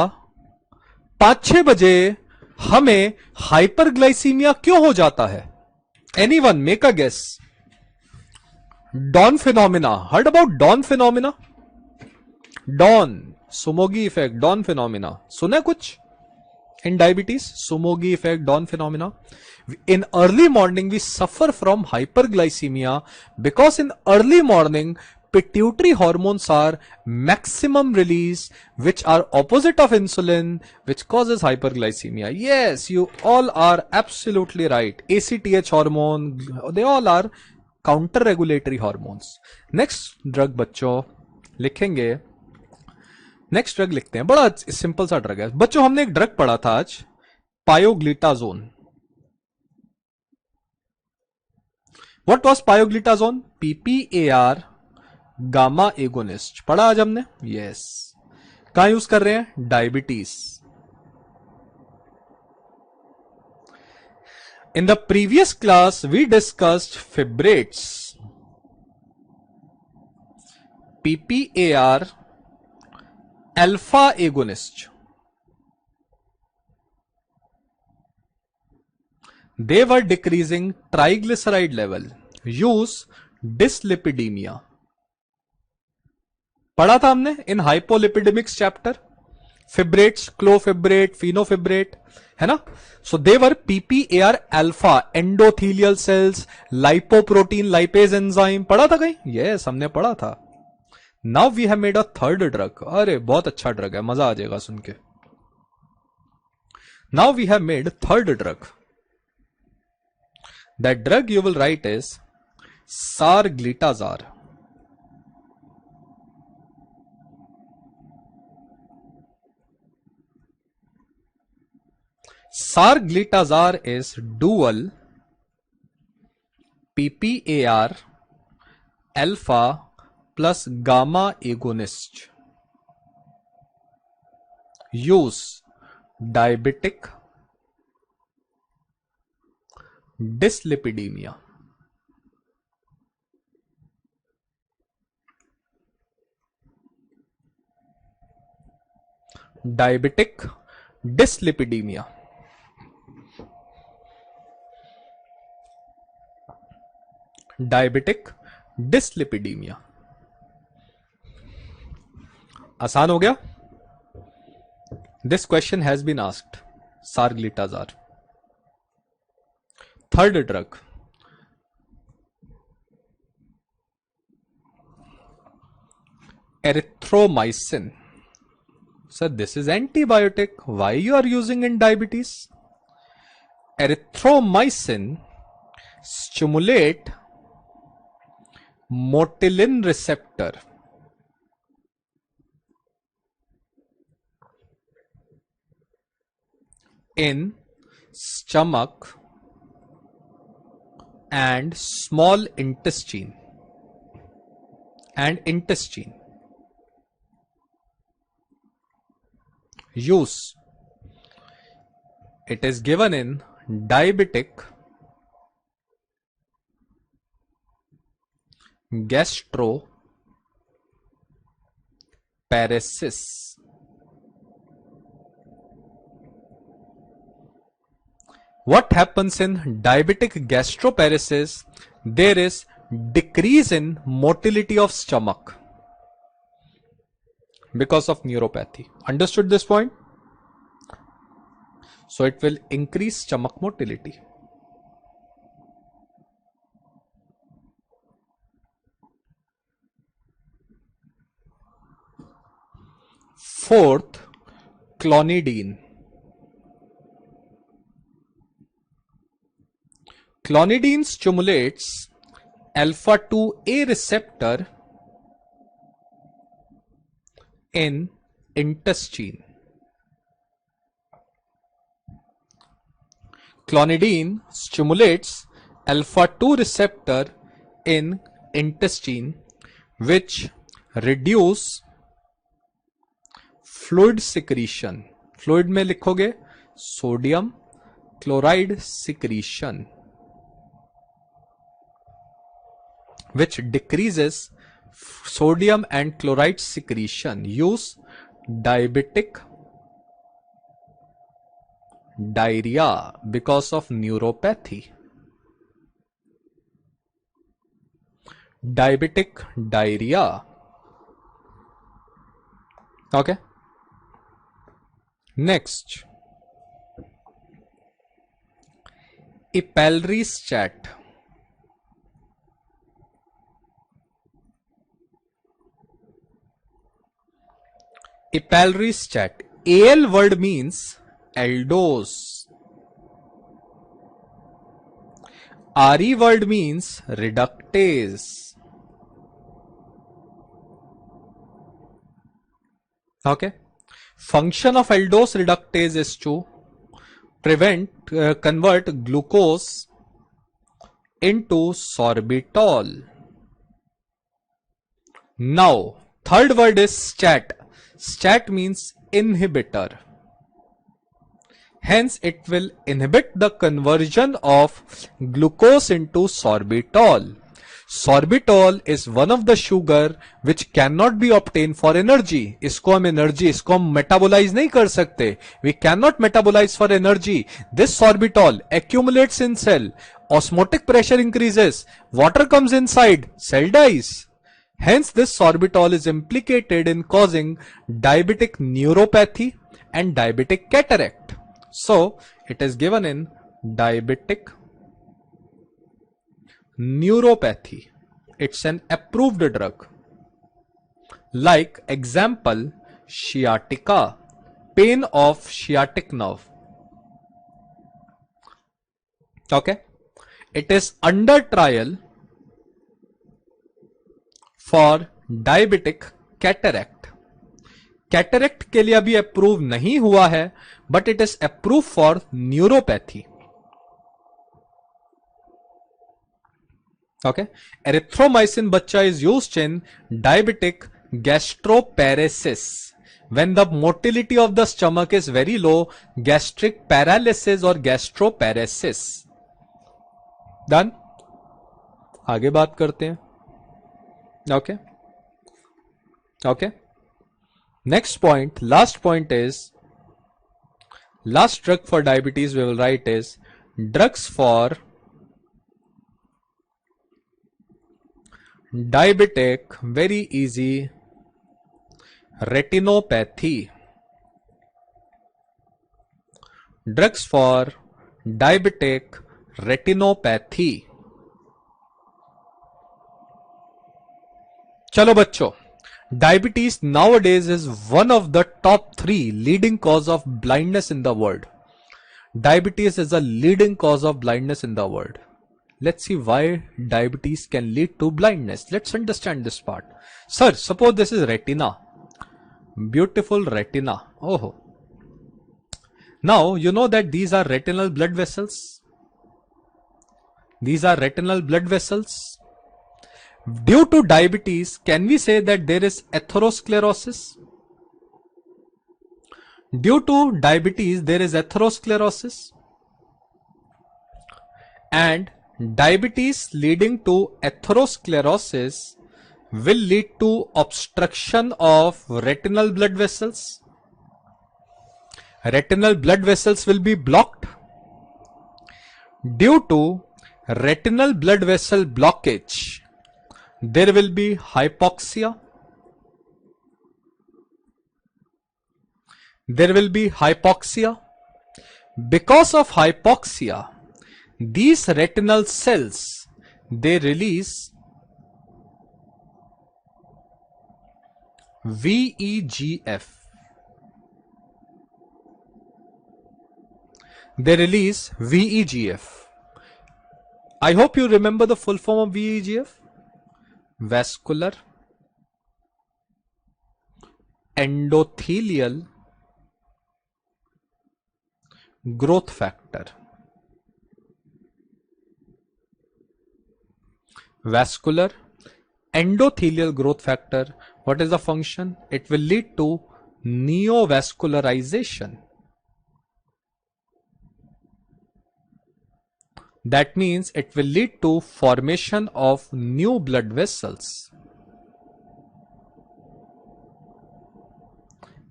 5-6 बजे हमें hyperglycaemia क्यों हो जाता है? Anyone make a guess? Dawn phenomena. Heard about dawn phenomena? Dawn, Sumogi effect, dawn phenomena. सुना कुछ? In diabetes, Sumogi effect, dawn phenomena. In early morning, we suffer from hyperglycemia because in early morning, pituitary hormones are maximum release, which are opposite of insulin, which causes hyperglycemia. Yes, you all are absolutely right. ACTH hormone, they all are counter regulatory hormones. Next drug बच्चों लिखेंगे. Next drug लिखते हैं. बड़ा simple सा drug है बच्चों. हमने एक ड्रग पढ़ा था आज, pioglitazone. What was pioglitazone? PPAR gamma agonist. पढ़ा आज हमने. यस. कहां यूज कर रहे हैं? Diabetes. In the previous class, we discussed fibrates. PPAR alpha agonist. They were decreasing triglyceride level. Use dyslipidemia. पढ़ा था हमने in hypolipidemics chapter. Fibrates, clofibrate, phenofibrate, है ना? So they were PPAR alpha, endothelial cells, lipoprotein lipase enzyme. पढ़ा था कहीं? Yes, हमने पढ़ा था. Now we have made a third drug. अरे बहुत अच्छा ड्रग है, मजा आ जाएगा सुन के. Now we have made third drug. That drug you will write is sarglitazar. Sarglitazar is dual PPAR alpha plus gamma agonist. Use diabetic dyslipidemia. Diabetic dyslipidemia. Diabetic dyslipidemia. आसान हो गया? This question has been asked. Sarglitazar. Third drug. Erythromycin. Sir, this is antibiotic. Why you are using in diabetes? Erythromycin stimulate motilin receptor in stomach and small intestine Use. It is given in diabetic gastroparesis. What happens in diabetic gastroparesis? There is decrease in motility of stomach because of neuropathy. Understood this point? So it will increase stomach motility. Fourth, clonidine. Clonidine stimulates alpha 2A receptor in intestine. Clonidine stimulates alpha 2 receptor in intestine, which reduce fluid secretion. Fluid में लिखोगे sodium chloride secretion, which decreases sodium and chloride secretion. Use diabetic diarrhea because of neuropathy. Diabetic diarrhea. Okay. Next, epalristat. Epalristat. Al word means aldose. Re word means reductase. Okay. Function of aldose reductase is to convert glucose into sorbitol. Now, third word is stat. Stat means inhibitor. Hence, it will inhibit the conversion of glucose into sorbitol. Sorbitol is one of the sugar which cannot be obtained for energy. इसको हम metabolize नहीं कर सकते. We cannot metabolize for energy. This sorbitol accumulates in cell. Osmotic pressure increases. Water comes inside. Cell dies. Hence, this sorbitol is implicated in causing diabetic neuropathy and diabetic cataract. So, it is given in diabetic neuropathy. It's an approved drug. Like example, sciatica, pain of sciatic nerve. Okay, it is under trial for diabetic cataract. Cataract के लिए अभी approve नहीं हुआ है, but it is approve for neuropathy. Okay, erythromycin बच्चा is used in diabetic gastroparesis. When the motility of the stomach is very low, gastric paralysis or gastroparesis. Done? आगे बात करते हैं. Okay. Okay. Next point, last point is, last drug for diabetes we will write is drugs for diabetic, very easy, retinopathy. Drugs for diabetic retinopathy. चलो बच्चों, diabetes nowadays is one of the top 3 leading cause of blindness in the world. Diabetes is a leading cause of blindness in the world. Let's see why diabetes can lead to blindness. Let's understand this part. Sir, suppose this is retina. Beautiful retina. Oh. Now, you know that these are retinal blood vessels. These are retinal blood vessels. Due to diabetes, can we say that there is atherosclerosis? Due to diabetes, there is atherosclerosis. And diabetes leading to atherosclerosis will lead to obstruction of retinal blood vessels. Retinal blood vessels will be blocked. Due to retinal blood vessel blockage, there will be hypoxia. There will be hypoxia. Because of hypoxia, these retinal cells, they release VEGF. They release VEGF. I hope you remember the full form of VEGF. Vascular endothelial growth factor. Vascular endothelial growth factor. What is the function? It will lead to neovascularization. That means it will lead to formation of new blood vessels.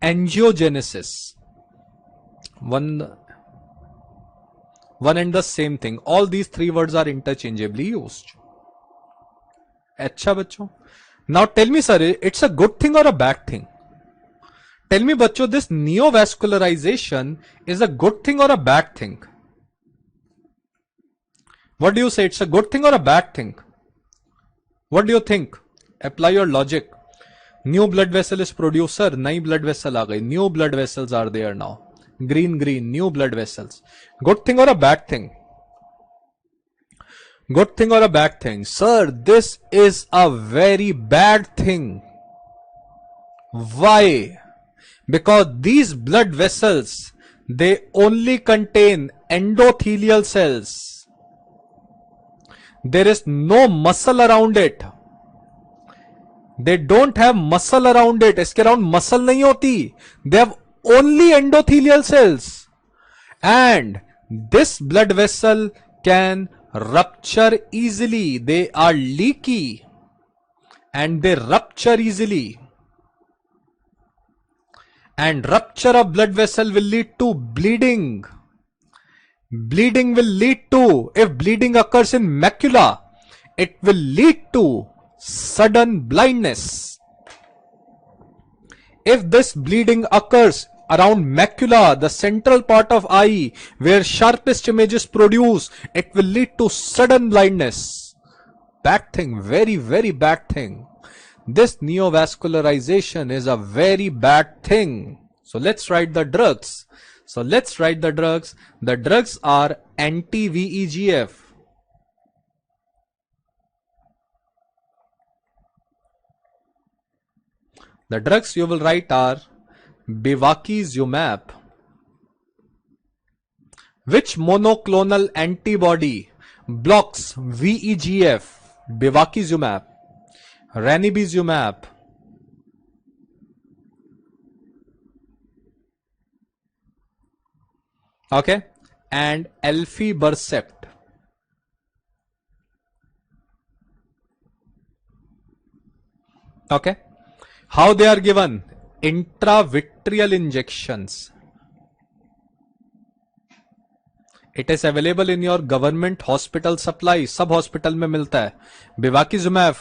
Angiogenesis. One and the same thing. All these 3 words are interchangeably used. अच्छा बच्चों. Now tell me, sir, it's a good thing or a bad thing? Tell me बच्चों, this neovascularization is a good thing or a bad thing? What do you say? It's a good thing or a bad thing? What do you think? Apply your logic. New blood vessel is produced, sir. नई blood vessel आ गई. New blood vessels are there now. Green, new blood vessels. Good thing or a bad thing? Good thing or a bad thing? Sir, this is a very bad thing. Why? Because these blood vessels, they only contain endothelial cells. There is no muscle around it. They don't have muscle around it. इसके around muscle नहीं होती. They have only endothelial cells. And this blood vessel can rupture easily. They are leaky and they rupture easily. And rupture of blood vessel will lead to bleeding. Bleeding will lead to, if bleeding occurs in macula, it will lead to sudden blindness. If this bleeding occurs around macula, the central part of eye where sharpest image is produced, it will lead to sudden blindness. Bad thing, very, very bad thing. This neovascularization is a very bad thing. So let's write the drugs. So let's write the drugs. The drugs are anti-VEGF. The drugs you will write are bevacizumab. Which monoclonal antibody blocks VEGF? Bevacizumab, ranibizumab, okay, and elfibercept. Okay, how they are given? Intravitreal injections. It is available in your government hospital supply. सब hospital में मिलता है. Bevacizumab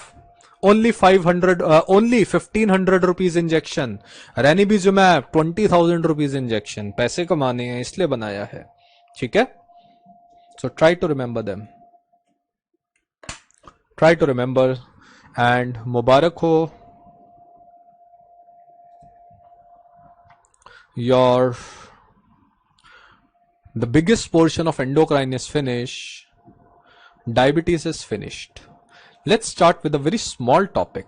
only 1500 rupees injection. Ranibizumab 20,000 rupees injection. पैसे कमाने हैं इसलिए बनाया है. ठीक है? So try to remember them. Try to remember and मुबारक हो. The biggest portion of endocrine is finished. Diabetes is finished. Let's start with a very small topic.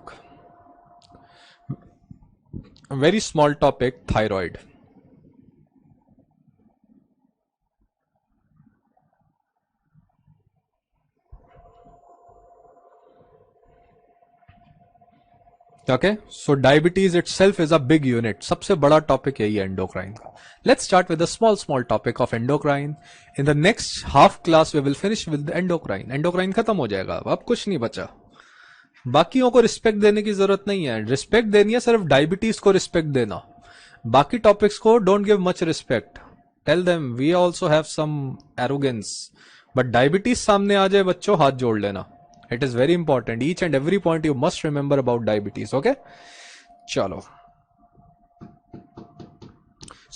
A very small topic, thyroid. Okay, so diabetes itself is a big unit. सबसे बड़ा topic यही है endocrine का. Let's start with a small topic of endocrine. In the next half class we will finish with the endocrine. Endocrine खत्म हो जाएगा. अब कुछ नहीं बचा. बाकियों को रिस्पेक्ट देने की जरूरत नहीं है. रिस्पेक्ट देनी है सिर्फ डायबिटीज को रिस्पेक्ट देना. बाकी टॉपिक्स को don't give much respect. Tell them we also have some arrogance. But diabetes सामने आ जाए बच्चों हाथ जोड़ लेना. It is very important. Each and every point you must remember about diabetes. Okay? Chalo.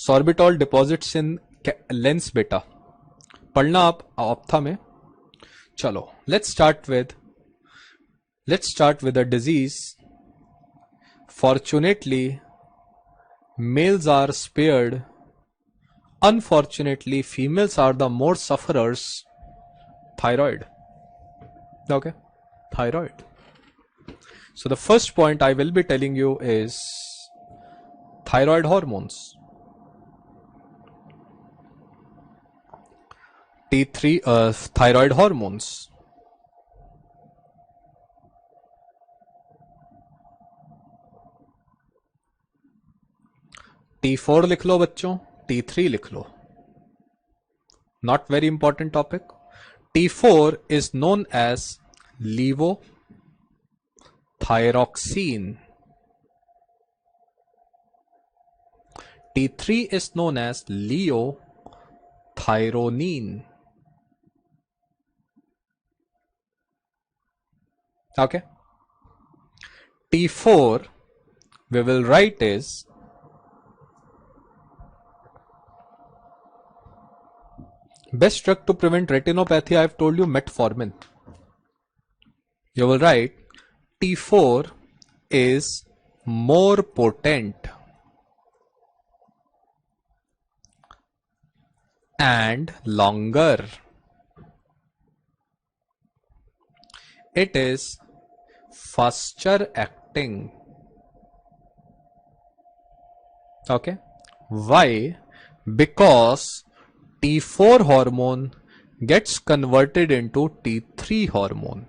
Sorbitol deposits in lens beta. पढ़ना आप ophtha में. चलो. Let's start with a disease. Fortunately, males are spared. Unfortunately, females are the more sufferers. Thyroid. Okay, thyroid. So the first point I will be telling you is thyroid hormones. T3 thyroid hormones. T4 लिख लो बच्चों, T3 लिख लो. Not very important topic. T4 is known as levothyroxine. T3 is known as leothyronine. Okay. T4 we will write is best drug to prevent retinopathy. I have told you metformin. You will write T4 is more potent and longer. It is faster acting. Okay. Why? Because T4 hormone gets converted into T3 hormone.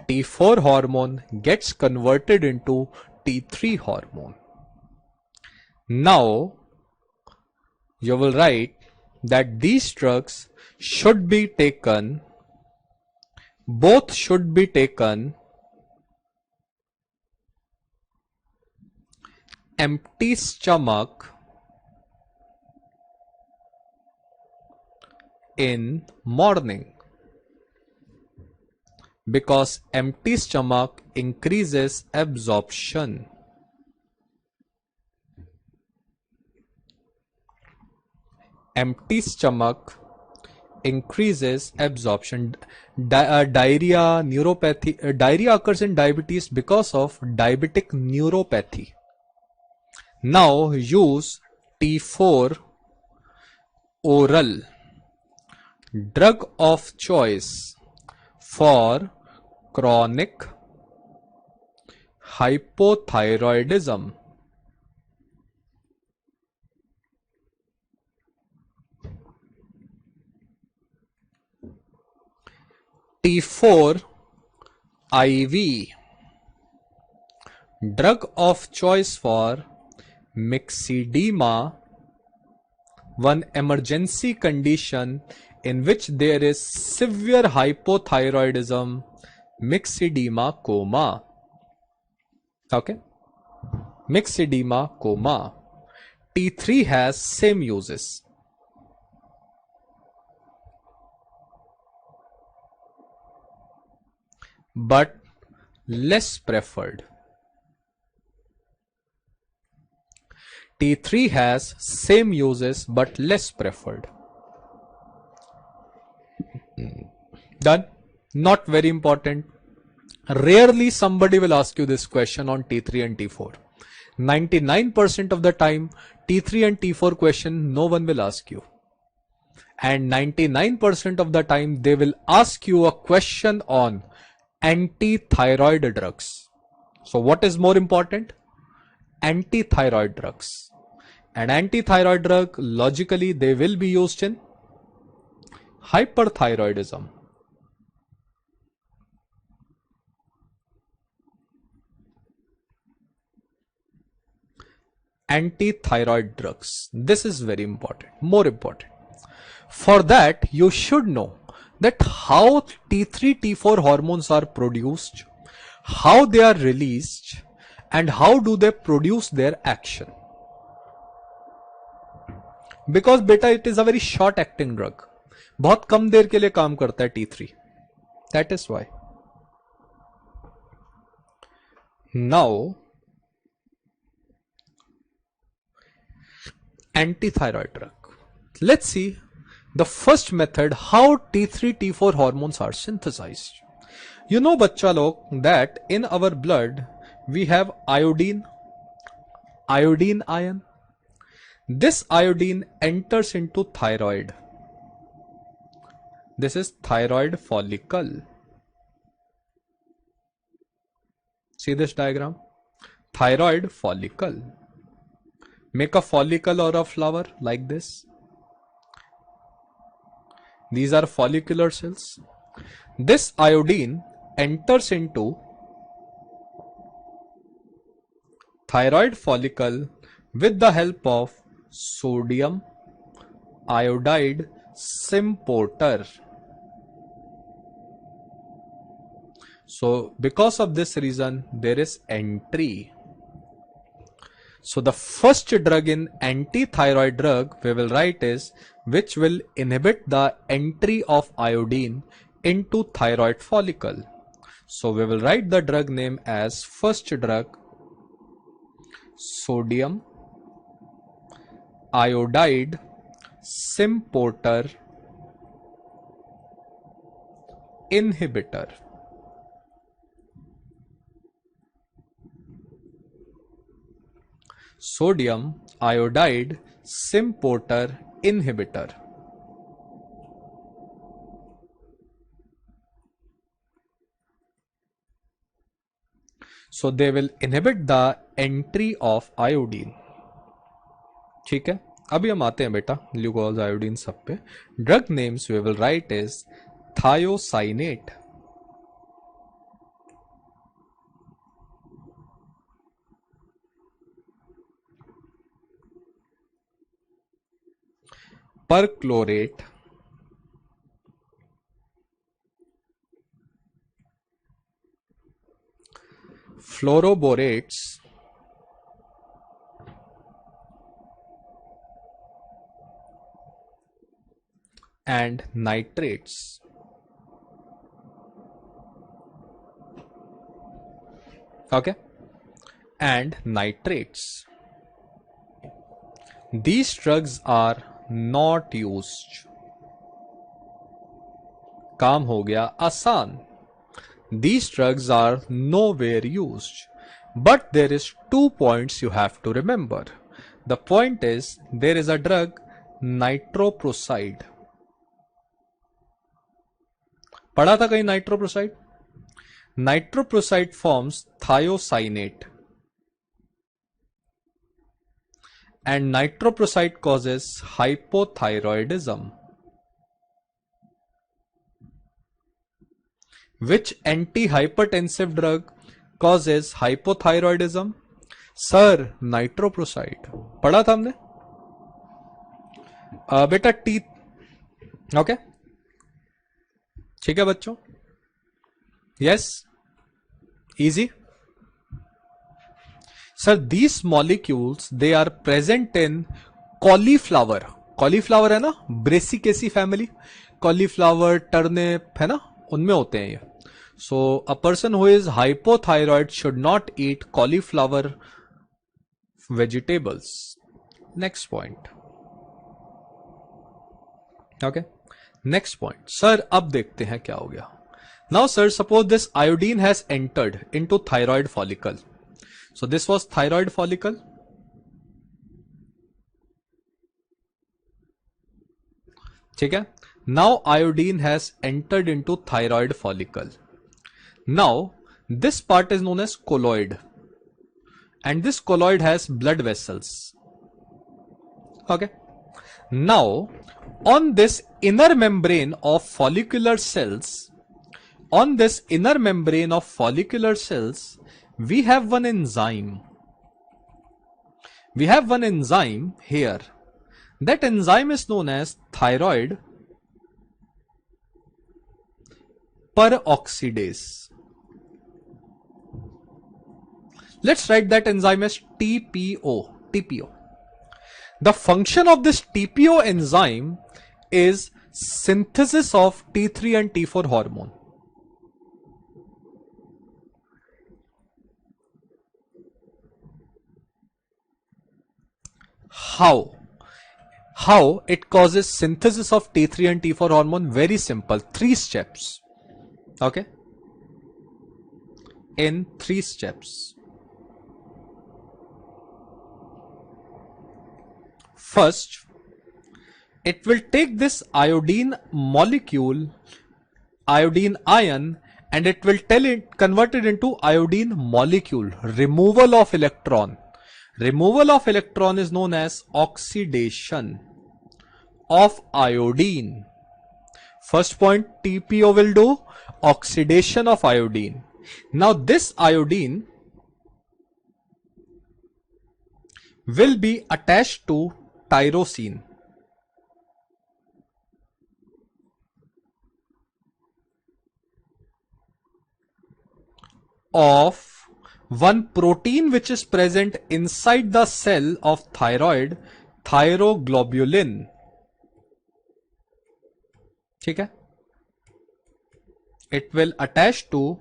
T4 hormone gets converted into T3 hormone. Now, you will write that these drugs should be taken, both should be taken empty stomach in morning, because empty stomach increases absorption. Empty stomach increases absorption. Diarrhea, neuropathy. Diarrhea occurs in diabetes because of diabetic neuropathy. Now use T4 oral drug of choice for chronic hypothyroidism. T4 IV drug of choice for myxedema, one emergency condition in which there is severe hypothyroidism, myxedema coma. Okay, myxedema coma. T3 has same uses. But less preferred. T3 has same uses but less preferred. Done? Not very important. Rarely somebody will ask you this question on T3 and T4. 99% of the time, T3 and T4 question no one will ask you. And 99% of the time they will ask you a question on anti-thyroid drugs. So what is more important? Anti-thyroid drugs. And anti-thyroid drug, logically, they will be used in hyperthyroidism. Anti-thyroid drugs. This is very important, more important. For that, you should know that how T3, T4 hormones are produced, how they are released, and how do they produce their action. Because beta, it is a very short acting drug. बहुत कम देर के लिए काम करता है T3. That is why. Now, anti-thyroid drug. Let's see the first method how T3, T4 hormones are synthesized. You know, bachcha log, that in our blood we have iodine ion. This iodine enters into thyroid. This is thyroid follicle. See this diagram? Thyroid follicle. Make a follicle or a flower like this. These are follicular cells. This iodine enters into thyroid follicle with the help of sodium iodide symporter. So because of this reason, there is entry. So the first drug in anti-thyroid drug we will write is which will inhibit the entry of iodine into thyroid follicle. So we will write the drug name as first drug sodium iodide symporter inhibitor. Sodium iodide symporter inhibitor. So they will inhibit the entry of iodine. ठीक है, अभी हम आते हैं बेटा glucose iodine सब पे. Drug names we will write is thiocyanate, perchlorate, fluoroborates, and nitrates. Okay, and nitrates. These drugs are not used. काम हो गया आसान. These drugs are nowhere used But there is 2 points you have to remember. The point is, there is a drug nitroprusside. पढ़ा था कहीं nitroprusside? Nitroprusside forms thiocyanate. And nitroprusside causes hypothyroidism. Which antihypertensive drug causes hypothyroidism? Sir, nitroprusside. पढ़ा था हमने? बेटा T, okay, ठीक है बच्चों? Yes, easy. Sir, these molecules, they are present in cauliflower. Cauliflower है ना, ब्रेसिकेसी फैमिली. cauliflower, turnip है ना, उनमें होते हैं ये. So a person who is hypothyroid should not eat cauliflower vegetables. Next point. Okay. Next point. Sir, अब देखते हैं क्या हो गया. Now sir, suppose this iodine has entered into thyroid follicle. So this was thyroid follicle. ठीक है. Now iodine has entered into thyroid follicle. Now this part is known as colloid, and this colloid has blood vessels. Okay. Now on this inner membrane of follicular cells, we have one enzyme. We have one enzyme here. That enzyme is known as thyroid peroxidase. Let's write that enzyme as TPO. The function of this TPO enzyme is synthesis of T3 and T4 hormone. How it causes synthesis of T3 and T4 hormone? Very simple. 3 steps. Okay. In 3 steps. First, it will take this iodine molecule, iodine ion, and it will convert it into iodine molecule. Removal of electron. Removal of electron is known as oxidation of iodine. First point TPO will do, oxidation of iodine. Now this iodine will be attached to tyrosine. Of one protein which is present inside the cell of thyroid, thyroglobulin. ठीक है? It will attach to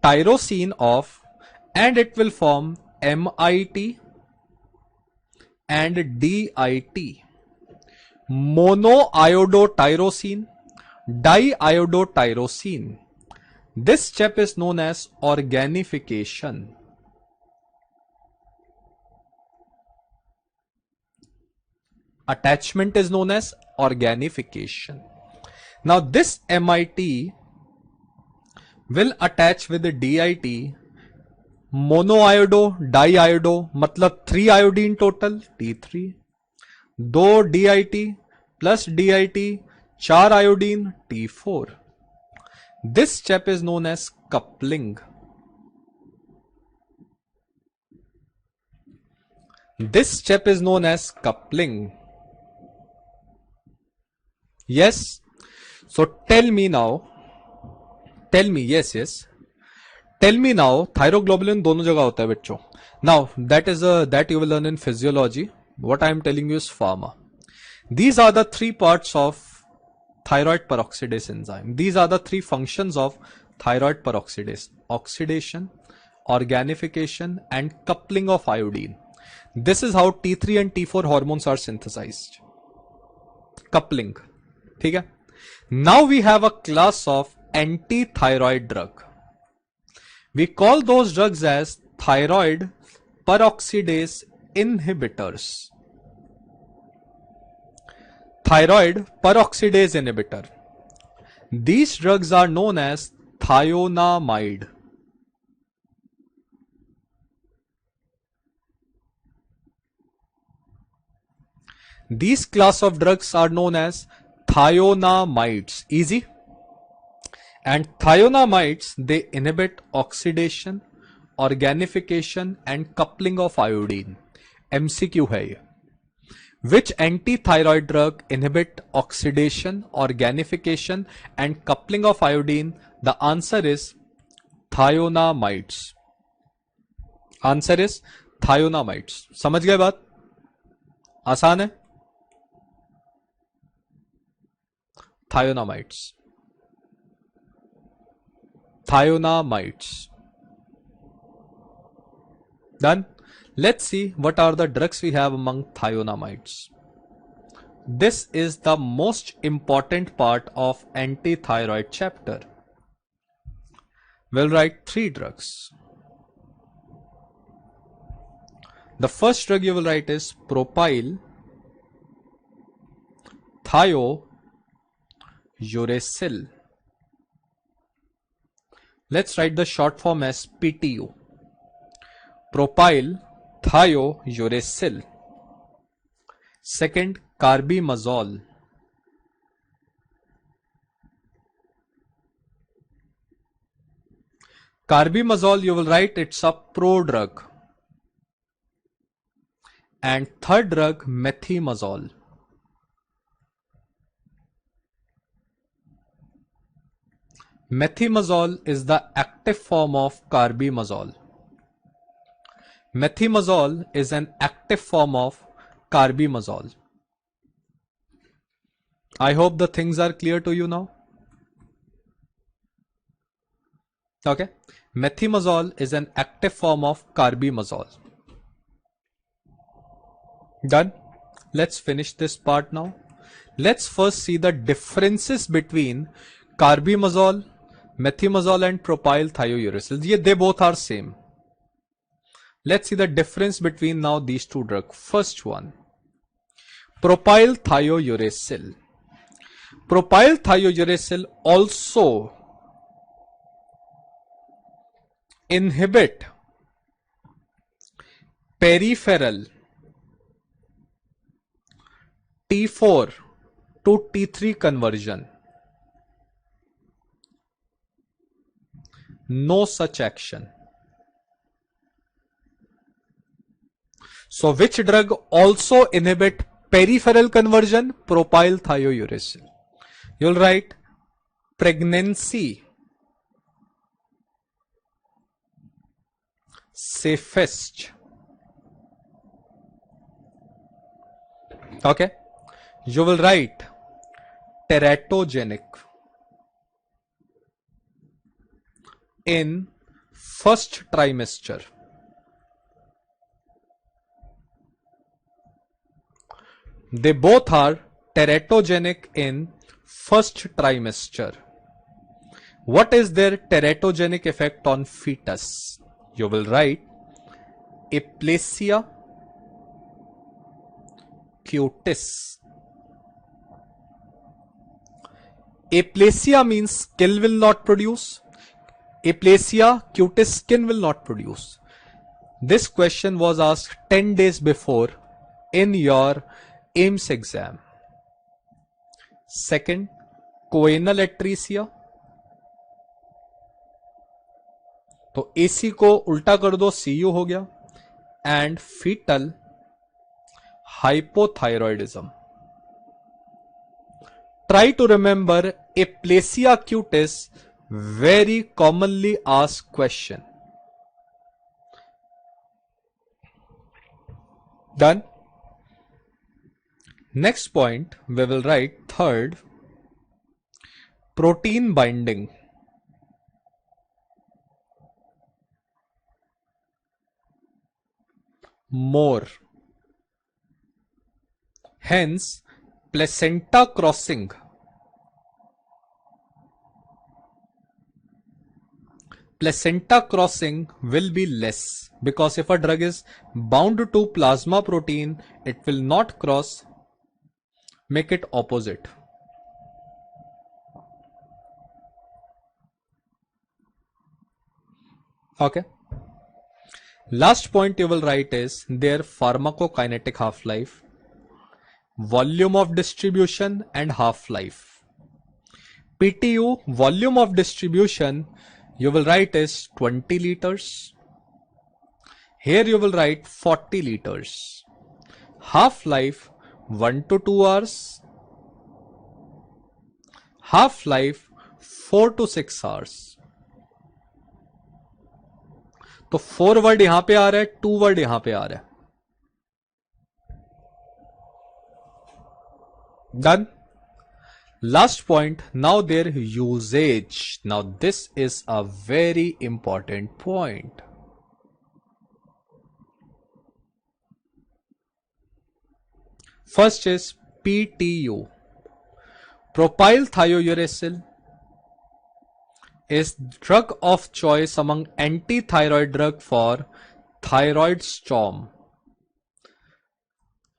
tyrosine of, and it will form MIT and DIT. Monoiodotyrosine, diiodotyrosine. This step is known as organification. Attachment is known as organification. Now this MIT will attach with the DIT. Monoiodo, diiodo, मतलब 3 iodine total, T3. 2 DIT plus DIT, 4 iodine, T4. This step is known as coupling. This step is known as coupling. Yes. So tell me now. Tell me, yes. Tell me now, thyroglobulin दोनों जगह होता है बच्चों. Now that you will learn in physiology. What I am telling you is pharma. These are the 3 parts of thyroid peroxidase enzyme. These are the 3 functions of thyroid peroxidase: oxidation, organification, and coupling of iodine. This is how T3 and T4 hormones are synthesized. Coupling. ठीक है. Now we have a class of anti-thyroid drug. We call those drugs as thyroid peroxidase inhibitors. Thyroid peroxidase inhibitor. These drugs are known as thionamide. These class of drugs are known as thionamides. Easy. And thionamides, they inhibit oxidation, organification and coupling of iodine. MCQ है ये. Which anti-thyroid drug inhibit oxidation, organification and coupling of iodine? The answer is thionamides. Answer is thionamides. समझ गए बात? आसान है. Thionamides. Thionamides. Done. Let's see what are the drugs we have among thionamides. This is the most important part of anti-thyroid chapter. We'll write 3 drugs. The first drug you will write is propyl thiouracil. Let's write the short form as PTU. Propyl thiouracil. Second, carbimazole. Carbimazole, you will write it's a prodrug. And third drug, methimazole. Methimazole is the active form of carbimazole. Methimazole is an active form of carbimazole. I hope the things are clear to you now. Okay. Methimazole is an active form of carbimazole. Done. Let's finish this part now. Let's first see the differences between carbimazole, methimazole and propyl thiouracil. They both are same. Let's see the difference between now these two drugs. First one, propyl thiouracil. Propyl thiouracil also inhibit peripheral T4 to T3 conversion. No such action. So which drug also inhibit peripheral conversion? Propyl thiouracil. You'll write pregnancy safest. Okay. You will write teratogenic in first trimester. They both are teratogenic in first trimester. What is their teratogenic effect on fetus? You will write aplasia cutis. Aplasia means skin will not produce. Aplasia cutis, skin will not produce. This question was asked 10 days before in your AIMS exam. Second, choanal atresia. तो AC को उल्टा कर दो, CU हो गया. And fetal hypothyroidism. Try to remember aplasia cutis, very commonly asked question. Done. Next point, we will write third, protein binding. More. Hence, placenta crossing placenta crossing will be less, because if a drug is bound to plasma protein, it will not cross, make it opposite. Okay. Last point you will write is their pharmacokinetic half-life, volume of distribution and half-life. PTU, volume of distribution, you will write is 20 liters. Here you will write 40 liters. Half-life 1 to 2 hours. Half-life 4 to 6 hours. तो 4 word यहां पे आ रहा है, 2 word यहां पे आ रहा है. Done. Last point, now their usage. Now this is a very important point. First is PTU. Propyl thiouracil is drug of choice among anti-thyroid drug for thyroid storm,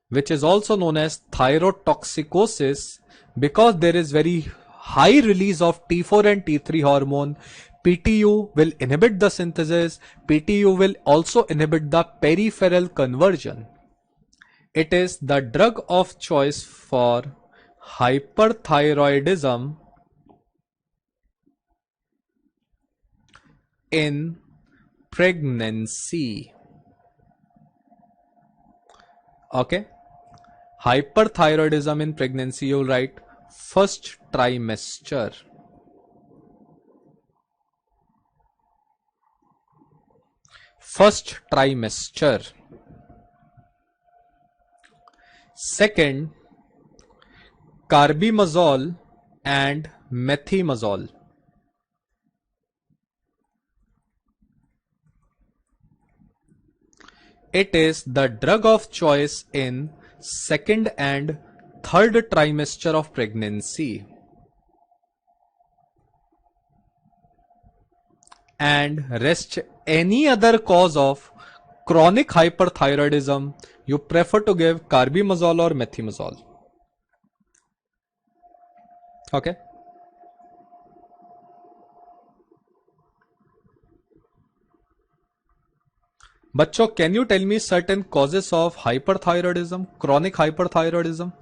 which is also known as thyrotoxicosis, because there is very high release of T4 and T3 hormone. PTU will inhibit the synthesis. PTU will also inhibit the peripheral conversion. It is the drug of choice for hyperthyroidism in pregnancy. Okay. Hyperthyroidism in pregnancy, you'll write first trimester. First trimester. Second, carbimazole and methimazole. It is the drug of choice in second and third trimester of pregnancy. And rest any other cause of chronic hyperthyroidism, you prefer to give carbimazole or methimazole. Okay. बच्चों, can you tell me certain causes of hyperthyroidism, chronic hyperthyroidism?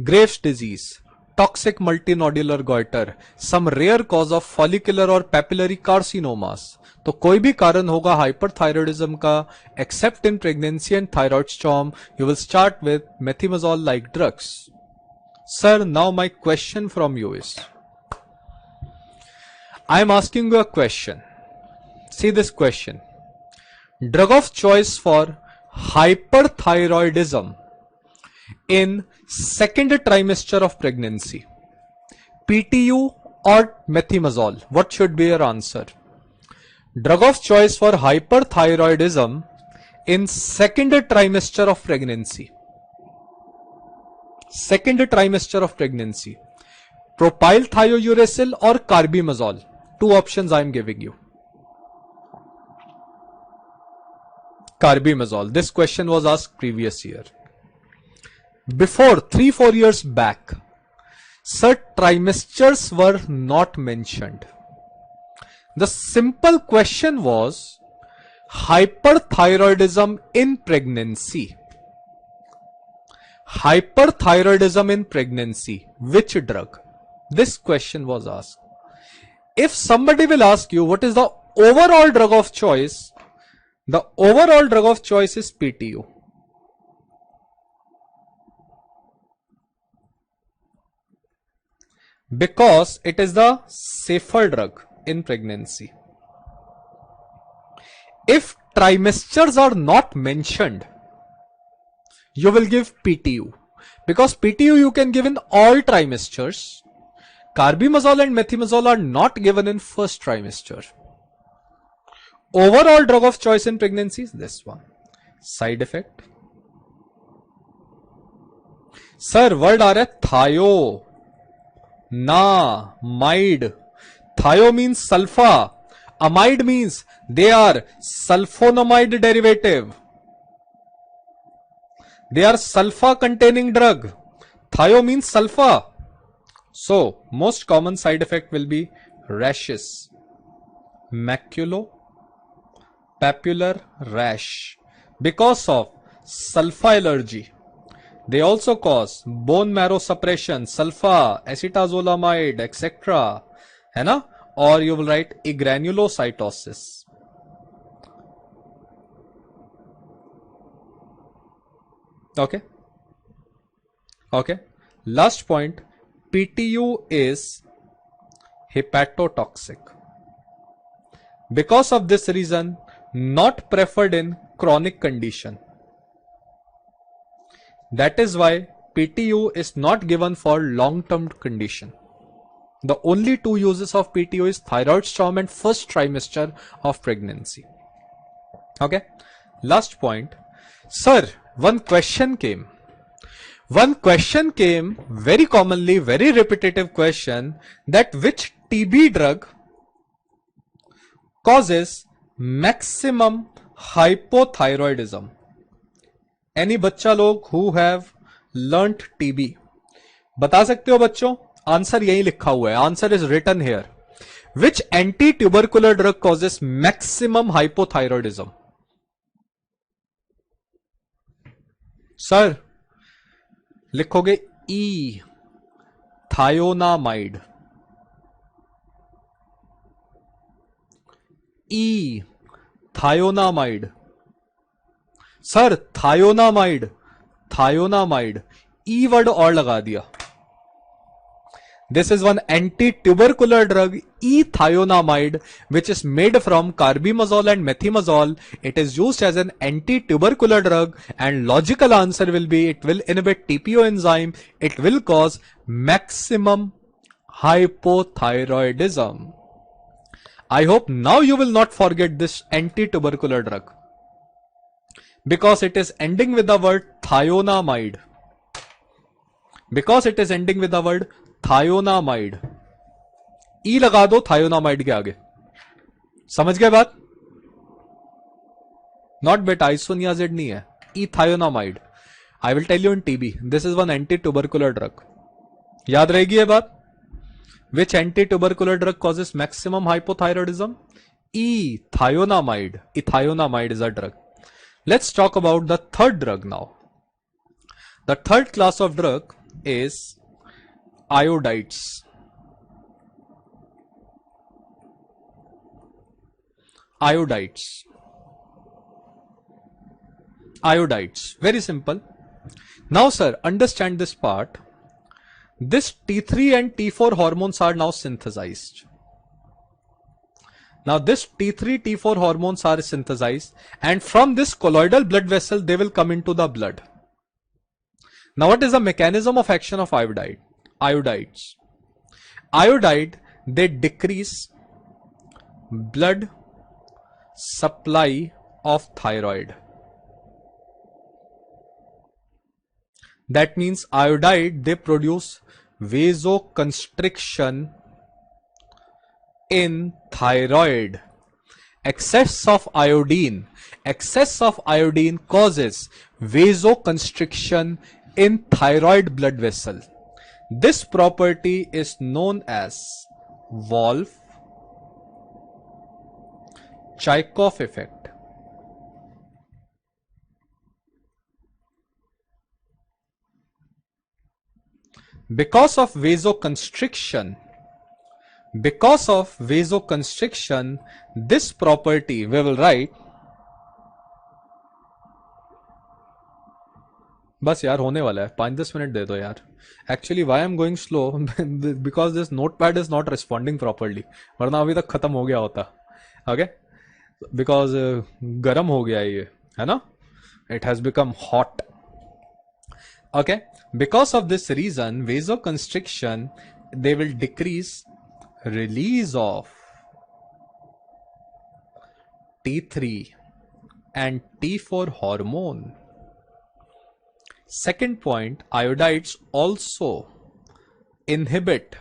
Graves' disease, toxic multinodular goiter, some rare cause of follicular or papillary carcinomas. तो कोई भी कारण होगा hyperthyroidism का, except in pregnancy and thyroid storm, you will start with methimazole like drugs. Sir, now my question from you is, I am asking you a question. See this question. Drug of choice for hyperthyroidism in second trimester of pregnancy, PTU or methimazole? What should be your answer? Drug of choice for hyperthyroidism in second trimester of pregnancy. Second trimester of pregnancy. Propyl thiouracil or carbimazole? Two options I am giving you. Carbimazole. This question was asked previous year. Before 3-4 years back, sir, trimesters were not mentioned. The simple question was hyperthyroidism in pregnancy. Hyperthyroidism in pregnancy. Which drug? This question was asked. If somebody will ask you what is the overall drug of choice, the overall drug of choice is PTU. Because it is the safer drug in pregnancy. If trimesters are not mentioned, you will give PTU. Because PTU you can give in all trimesters. Carbimazole and methimazole are not given in first trimester. Overall drug of choice in pregnancy is this one. Side effect. Sir, word aa raha hai thio. Na, mide. Thio means sulfa. Amide means they are sulfonamide derivative. They are sulfa containing drug. Thio means sulfa. So most common side effect will be rashes, maculopapular rash because of sulfa allergy. They also cause bone marrow suppression, sulfa, acetazolamide, etc. है ना? Or you will write agranulocytosis. Okay. Okay. Last point, PTU is hepatotoxic. Because of this reason, not preferred in chronic condition. That is why PTU is not given for long-term condition. The only two uses of PTU is thyroid storm and first trimester of pregnancy. Okay. Last point. Sir, one question came very commonly, very repetitive question, that which TB drug causes maximum hypothyroidism? Any बच्चा लोग who have learnt TB बता सकते हो बच्चों? Answer यही लिखा हुआ है. Answer is written here. Which anti-tubercular drug causes maximum hypothyroidism? Sir लिखोगे E, थायोनामाइड. E, थायोनामाइड. सर थायोनामाइड ई वर्ड और लगा दिया. This is one anti-tubercular drug, ethionamide, which is made from carbimazole and methimazole. It is used as an anti-tubercular drug, and logical answer will be it will inhibit TPO enzyme. It will cause maximum hypothyroidism. I hope now you will not forget this anti-tubercular drug, because it is ending with the word thionamide. Because it is ending with the word थायोनामाइड. ई लगा दो थायोनामाइड के आगे. समझ गए बात? Not बेटा isoniazid नहीं है, ethionamide. I will tell you in TB. This is one anti tubercular drug. याद रहेगी ये बात? Which anti tubercular drug causes maximum hypothyroidism? Ethionamide. Ethionamide is a drug. Let's talk about the third drug now. The third class of drug is iodides. Iodides. Very simple. Now sir, understand this part. This T3 and T4 hormones are now synthesized. Now this T3, T4 hormones are synthesized, and from this colloidal blood vessel they will come into the blood. Now what is the mechanism of action of iodides? Iodide, they decrease blood supply of thyroid. That means iodide, they produce vasoconstriction in thyroid. Excess of iodine causes vasoconstriction in thyroid blood vessel. This property is known as Wolff-Chaikoff effect. Because of vasoconstriction, this property we will write. बस यार होने वाला है, 5-10 minute दे दो यार. Actually why I'm going slow because this notepad is not responding properly, वरना अभी तक खत्म हो गया होता. Okay, because गर्म हो गया ये, है ना? It has become hot. Okay, because of this reason, vasoconstriction, they will decrease release of T3 and T4 hormone. Second point, iodides also inhibit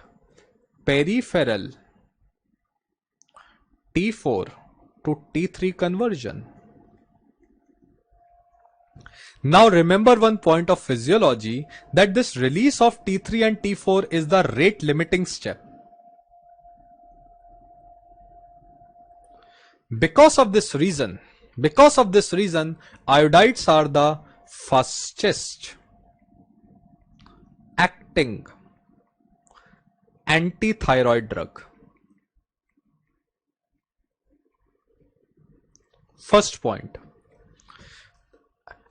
peripheral T4 to T3 conversion. Now remember one point of physiology, that this release of T3 and T4 is the rate limiting step. Because of this reason, iodides are the fastest acting anti-thyroid drug. First point,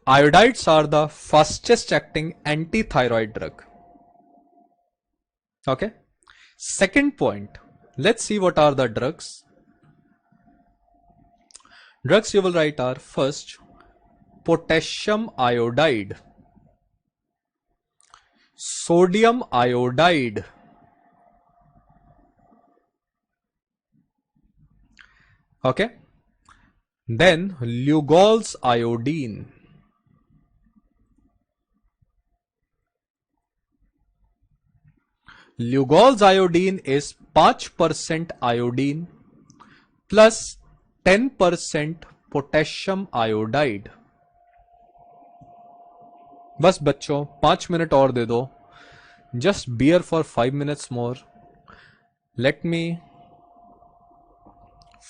iodides are the fastest acting anti-thyroid drug. Okay. Second point, let's see what are the drugs. Drugs you will write are, first, potassium iodide, sodium iodide, okay, then Lugol's iodine, Lugol's iodine is 5% iodine plus 10% potassium iodide. बस बच्चों 5 minute और दे दो. Just bear for 5 minutes more. Let me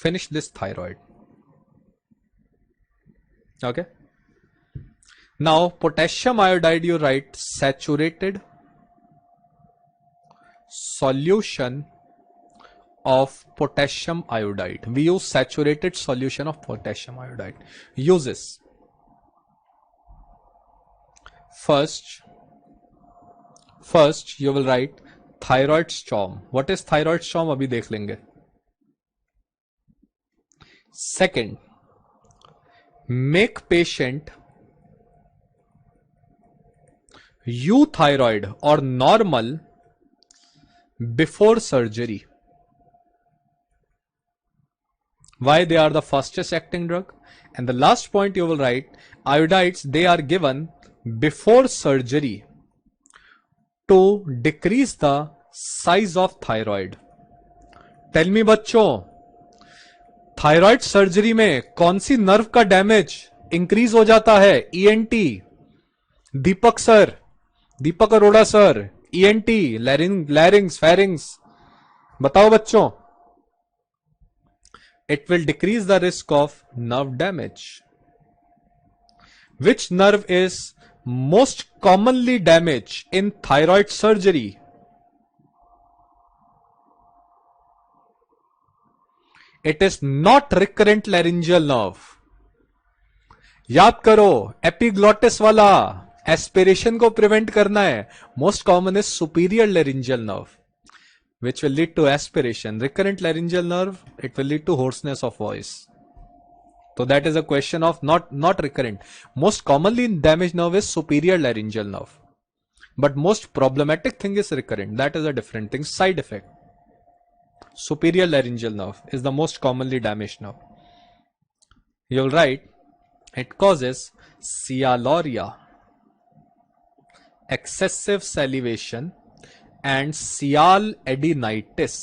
finish this thyroid. Okay. Now potassium iodide you write saturated solution of potassium iodide. We use saturated solution of potassium iodide. Uses: first you will write thyroid storm. What is thyroid storm? अभी देख लेंगे. Second, make patient euthyroid or normal before surgery. Why they are the fastest acting drug? And the last point you will write, iodides, they are given before surgery to decrease the size of thyroid. Tell me बच्चों, thyroid surgery में कौन सी nerve का damage increase हो जाता है? ENT. Deepak sir, Deepak Arora sir, ENT, larynx, pharynx, बताओ बच्चों. It will decrease the risk of nerve damage. Which nerve is most commonly damaged in thyroid surgery? It is not recurrent laryngeal nerve. याद करो, epiglottis वाला aspiration को prevent करना है. Most common is superior laryngeal nerve, which will lead to aspiration. Recurrent laryngeal nerve, it will lead to hoarseness of voice. So that is a question of not recurrent. Most commonly damaged nerve is superior laryngeal nerve. But most problematic thing is recurrent. That is a different thing. Side effect. Superior laryngeal nerve is the most commonly damaged nerve. You'll write, it causes sialoria, excessive salivation, and sialadenitis.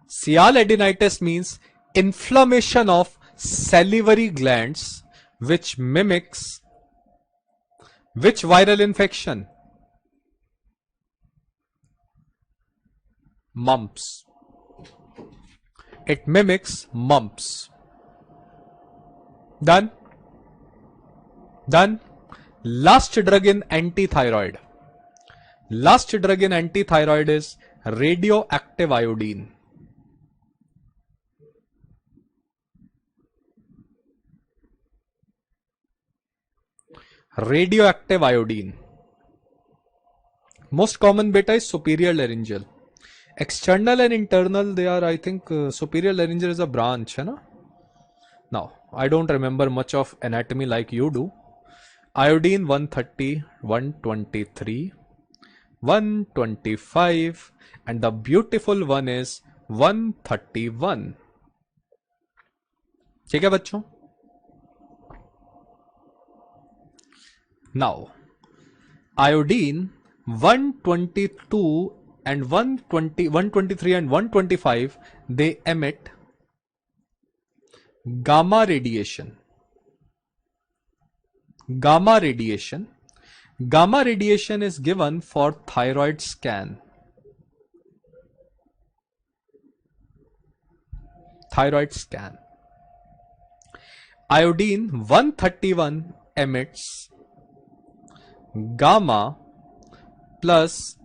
Sialadenitis means inflammation of salivary glands, which mimics which viral infection? Mumps. It mimics mumps. Done? Done. Last drug in anti-thyroid. Last drug in anti-thyroid is radioactive iodine. Radioactive iodine. Most common beta is superior laryngeal. External and internal, they are, I think, superior laryngeal is a branch, है ना? Now, I don't remember much of anatomy like you do. Iodine 130, 123, 125, and the beautiful one is 131. ठीक है बच्चों? Now, iodine 122 and 120, 123 and 125, they emit gamma radiation. Gamma radiation. Gamma radiation is given for thyroid scan. Thyroid scan. Iodine 131 emits gamma plus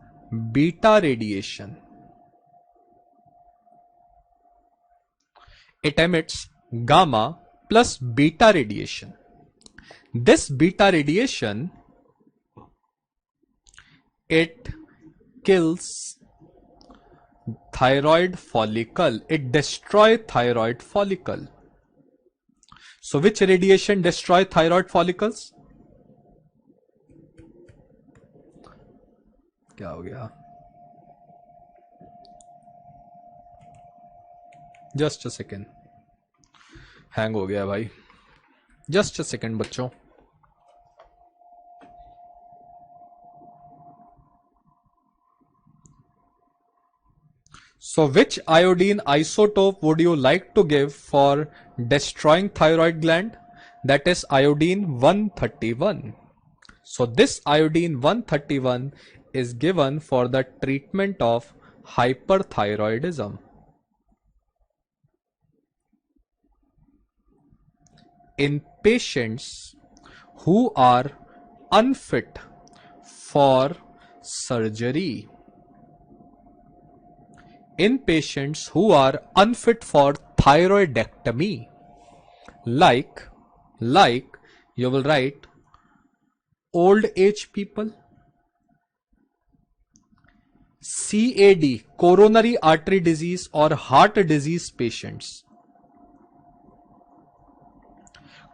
beta radiation. It emits gamma plus beta radiation. This beta radiation, it kills thyroid follicle. It destroys thyroid follicle. So which radiation destroys thyroid follicles? क्या हो गया? Just a second. Hang हो गया भाई. Just a second बच्चों. So which iodine isotope would you like to give for destroying thyroid gland? That is iodine 131. So this iodine 131 is given for the treatment of hyperthyroidism. In patients who are unfit for surgery. In patients who are unfit for thyroidectomy, like you will write old age people, CAD, coronary artery disease or heart disease patients,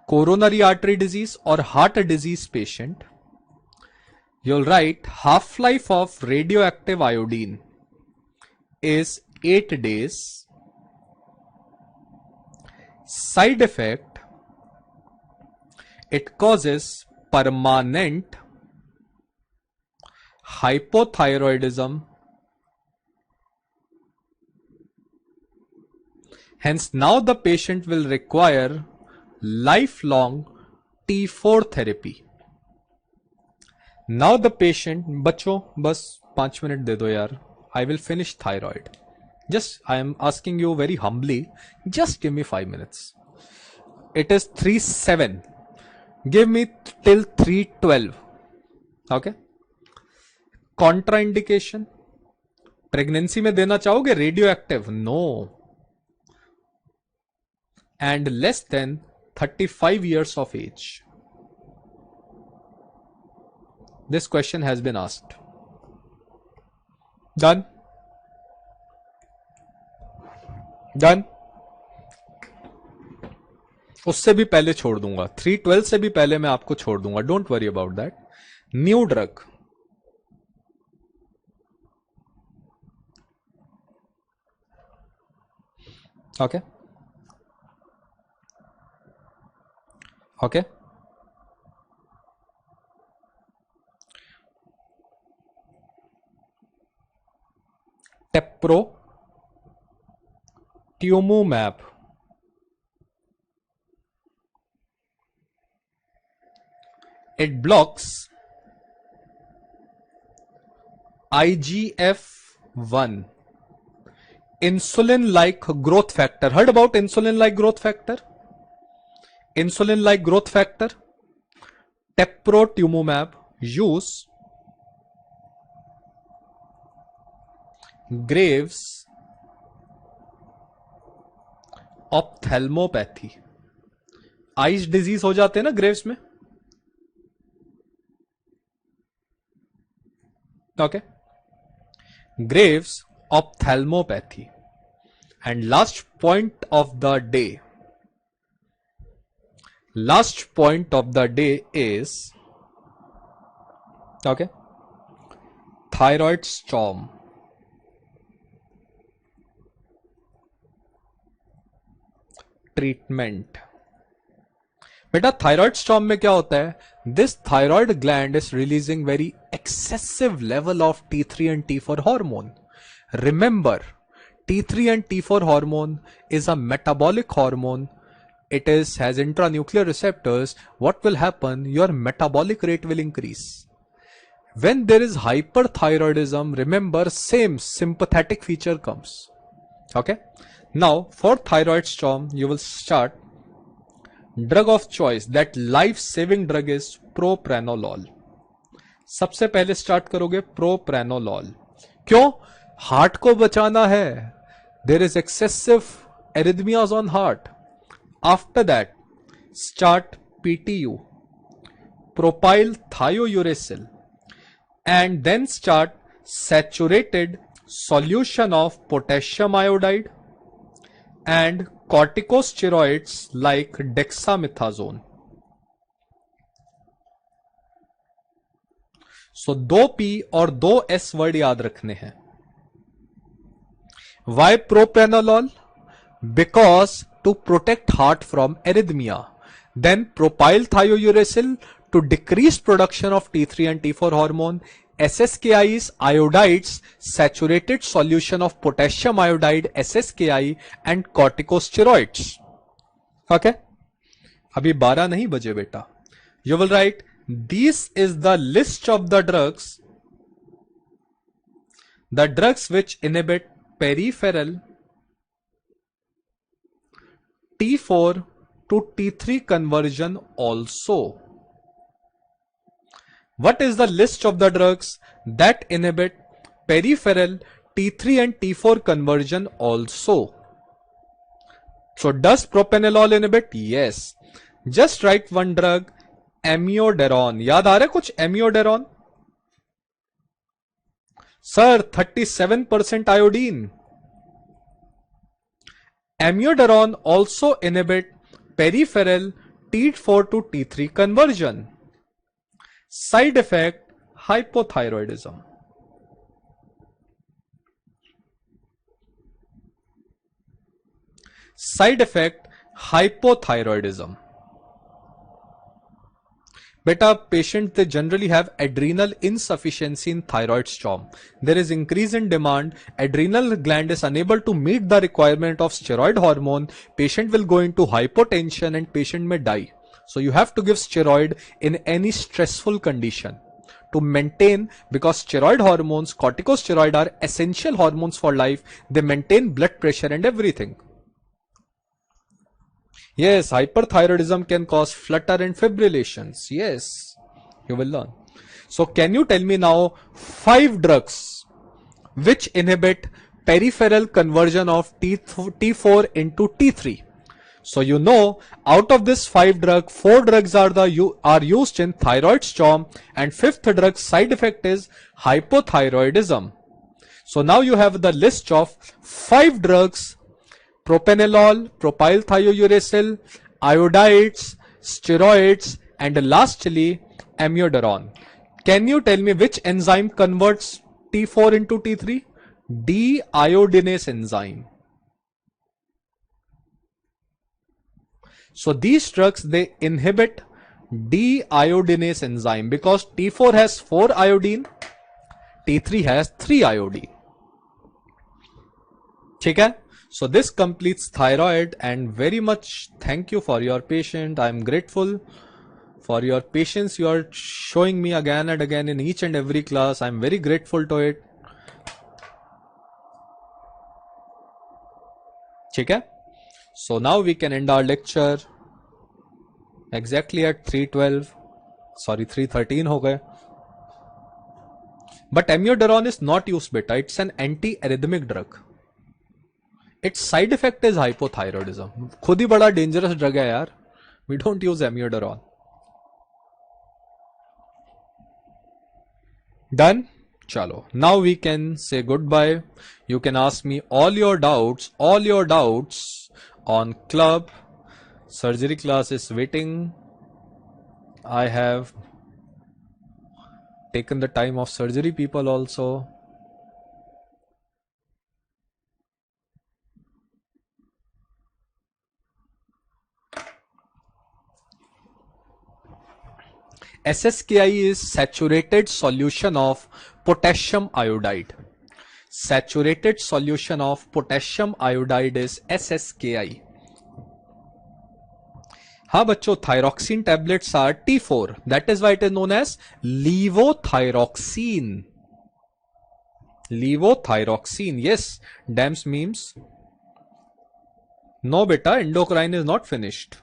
coronary artery disease or heart disease patient, you'll write half-life of radioactive iodine is 8 days. Side effect, it causes permanent hypothyroidism. Hence now the patient will require lifelong T4 therapy. Now the patient, बच्चों बस 5 minute दे दो यार. I will finish thyroid. Just, I am asking you very humbly, just give me 5 minutes. It is 3:07. Give me till 3:12. Okay. Contraindication. Pregnancy में देना चाहोगे radioactive? No. And less than 35 years of age. This question has been asked. Done? Done? उससे भी पहले छोड़ दूंगा. 3:12 से भी पहले मैं आपको छोड़ दूंगा. Don't worry about that. New drug. Okay. Okay. Teprotumumab. It blocks IGF-1, insulin-like growth factor. Heard about insulin-like growth factor? Insulin-like growth factor. Teprotumumab use Graves ophthalmopathy. Eyes disease हो जाते हैं ना ग्रेव्स में. Okay. Graves ophthalmopathy. And last point of the day. Last point of the day is, okay, thyroid storm. Treatment. बेटा thyroid storm में क्या होता है? this thyroid gland is releasing very excessive level of T3 and T4 hormone. Remember, T3 and T4 hormone is a metabolic hormone. It has intranuclear receptors. What will happen? Your metabolic rate will increase. When there is hyperthyroidism, remember, same sympathetic feature comes. Okay. Now for thyroid storm, you will start drug of choice, that life saving drug is propranolol. सबसे पहले start करोगे प्रोप्रेनोलॉल. क्यों? Heart को बचाना है. There is excessive arrhythmias on heart. After that start PTU, propyl thiouracil, and then start saturated solution of potassium iodide and corticosteroids like dexamethasone. So 2P और 2S word याद रखने हैं. Why propranolol? Because to protect heart from arrhythmia. Then propyl thiouracil to decrease production of T3 and T4 hormone. SSKIs, iodides, saturated solution of potassium iodide, SSKI and corticosteroids. Okay? अभी 12 नहीं बजे बेटा. You will write, this is the list of the drugs which inhibit peripheral T4 to T3 conversion also. What is the list of the drugs that inhibit peripheral T3 and T4 conversion also? So does propranolol inhibit? Yes. Just write one drug, amiodarone. याद आ रहा है कुछ amiodarone? Sir, 37% iodine. Amiodarone also inhibit peripheral T4 to T3 conversion. Side effect, hypothyroidism. Side effect, hypothyroidism. Beta, patients, they generally have adrenal insufficiency in thyroid storm. There is increase in demand. Adrenal gland is unable to meet the requirement of steroid hormone. Patient will go into hypotension and patient may die. So you have to give steroid in any stressful condition to maintain, because steroid hormones, corticosteroid, are essential hormones for life. They maintain blood pressure and everything. Yes, hyperthyroidism can cause flutter and fibrillations. Yes, you will learn. So can you tell me now 5 drugs which inhibit peripheral conversion of T4 into T3? So you know, out of this 5 drugs, 4 drugs are used in thyroid storm, and 5th drug side effect is hypothyroidism. So now you have the list of 5 drugs: propranolol, propyl thiouracil, iodides, steroids, and lastly amiodarone. Can you tell me which enzyme converts T4 into T3? Deiodinase enzyme. So these drugs, they inhibit deiodinase enzyme because T4 has 4 iodine, T3 has 3 iodine. Okay? So this completes thyroid, and very much thank you for your patience. I am grateful for your patience you are showing me again and again in each and every class. I am very grateful to it. Okay? So now we can end our lecture exactly at 3:12. Sorry, 3:13 हो गए. But amiodarone is not used, beta. It's an anti-arrhythmic drug. Its side effect is hypothyroidism. खुद ही बड़ा dangerous drug है यार. We don't use amiodarone. Done? Chalo. Now we can say goodbye. You can ask me all your doubts on club. Surgery class is waiting. I have taken the time of surgery people also. SSKI is saturated solution of potassium iodide. Saturated solution of potassium iodide is SSKI. हाँ बच्चों, thyroxine tablets are T4. That is why it is known as levothyroxine. Levothyroxine. Yes, DAMS memes. No beta, endocrine is not finished.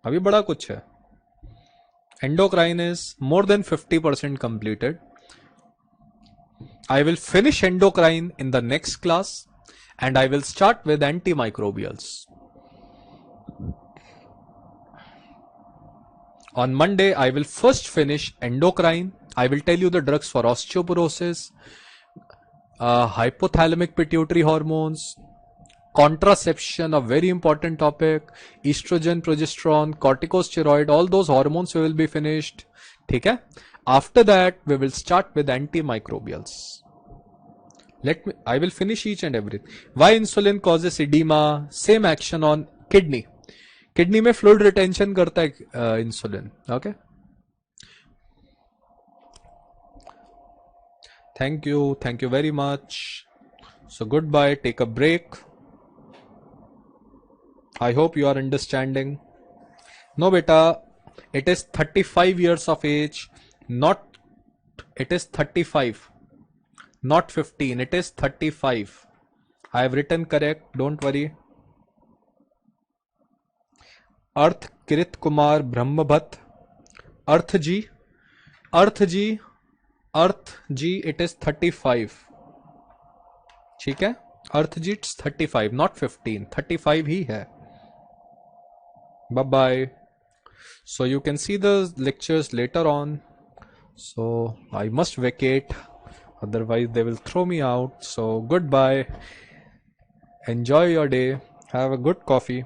अभी बड़ा कुछ है. Endocrine is more than 50% completed. I will finish endocrine in the next class and I will start with antimicrobials. On Monday, I will first finish endocrine. I will tell you the drugs for osteoporosis, hypothalamic pituitary hormones, contraception, a very important topic, estrogen, progesterone, corticosteroid, all those hormones will be finished. Okay? After that, we will start with antimicrobials. I will finish each and everything. Why insulin causes edema? Same action on kidney. Kidney में fluid retention करता है insulin. Okay, thank you very much. So good bye, take a break. I hope you are understanding. No बेटा, it is 35 years of age, not, it is 35, not 15, it is 35. I have written correct, don't worry. Arth Kirit Kumar Brahmbhatt, Arth ji, it is 35. ठीक है, अर्थ जी it's 35, not 15, 35 ही है. Bye bye. So you can see the lectures later on. So I must vacate, otherwise they will throw me out. So goodbye. Enjoy your day. Have a good coffee.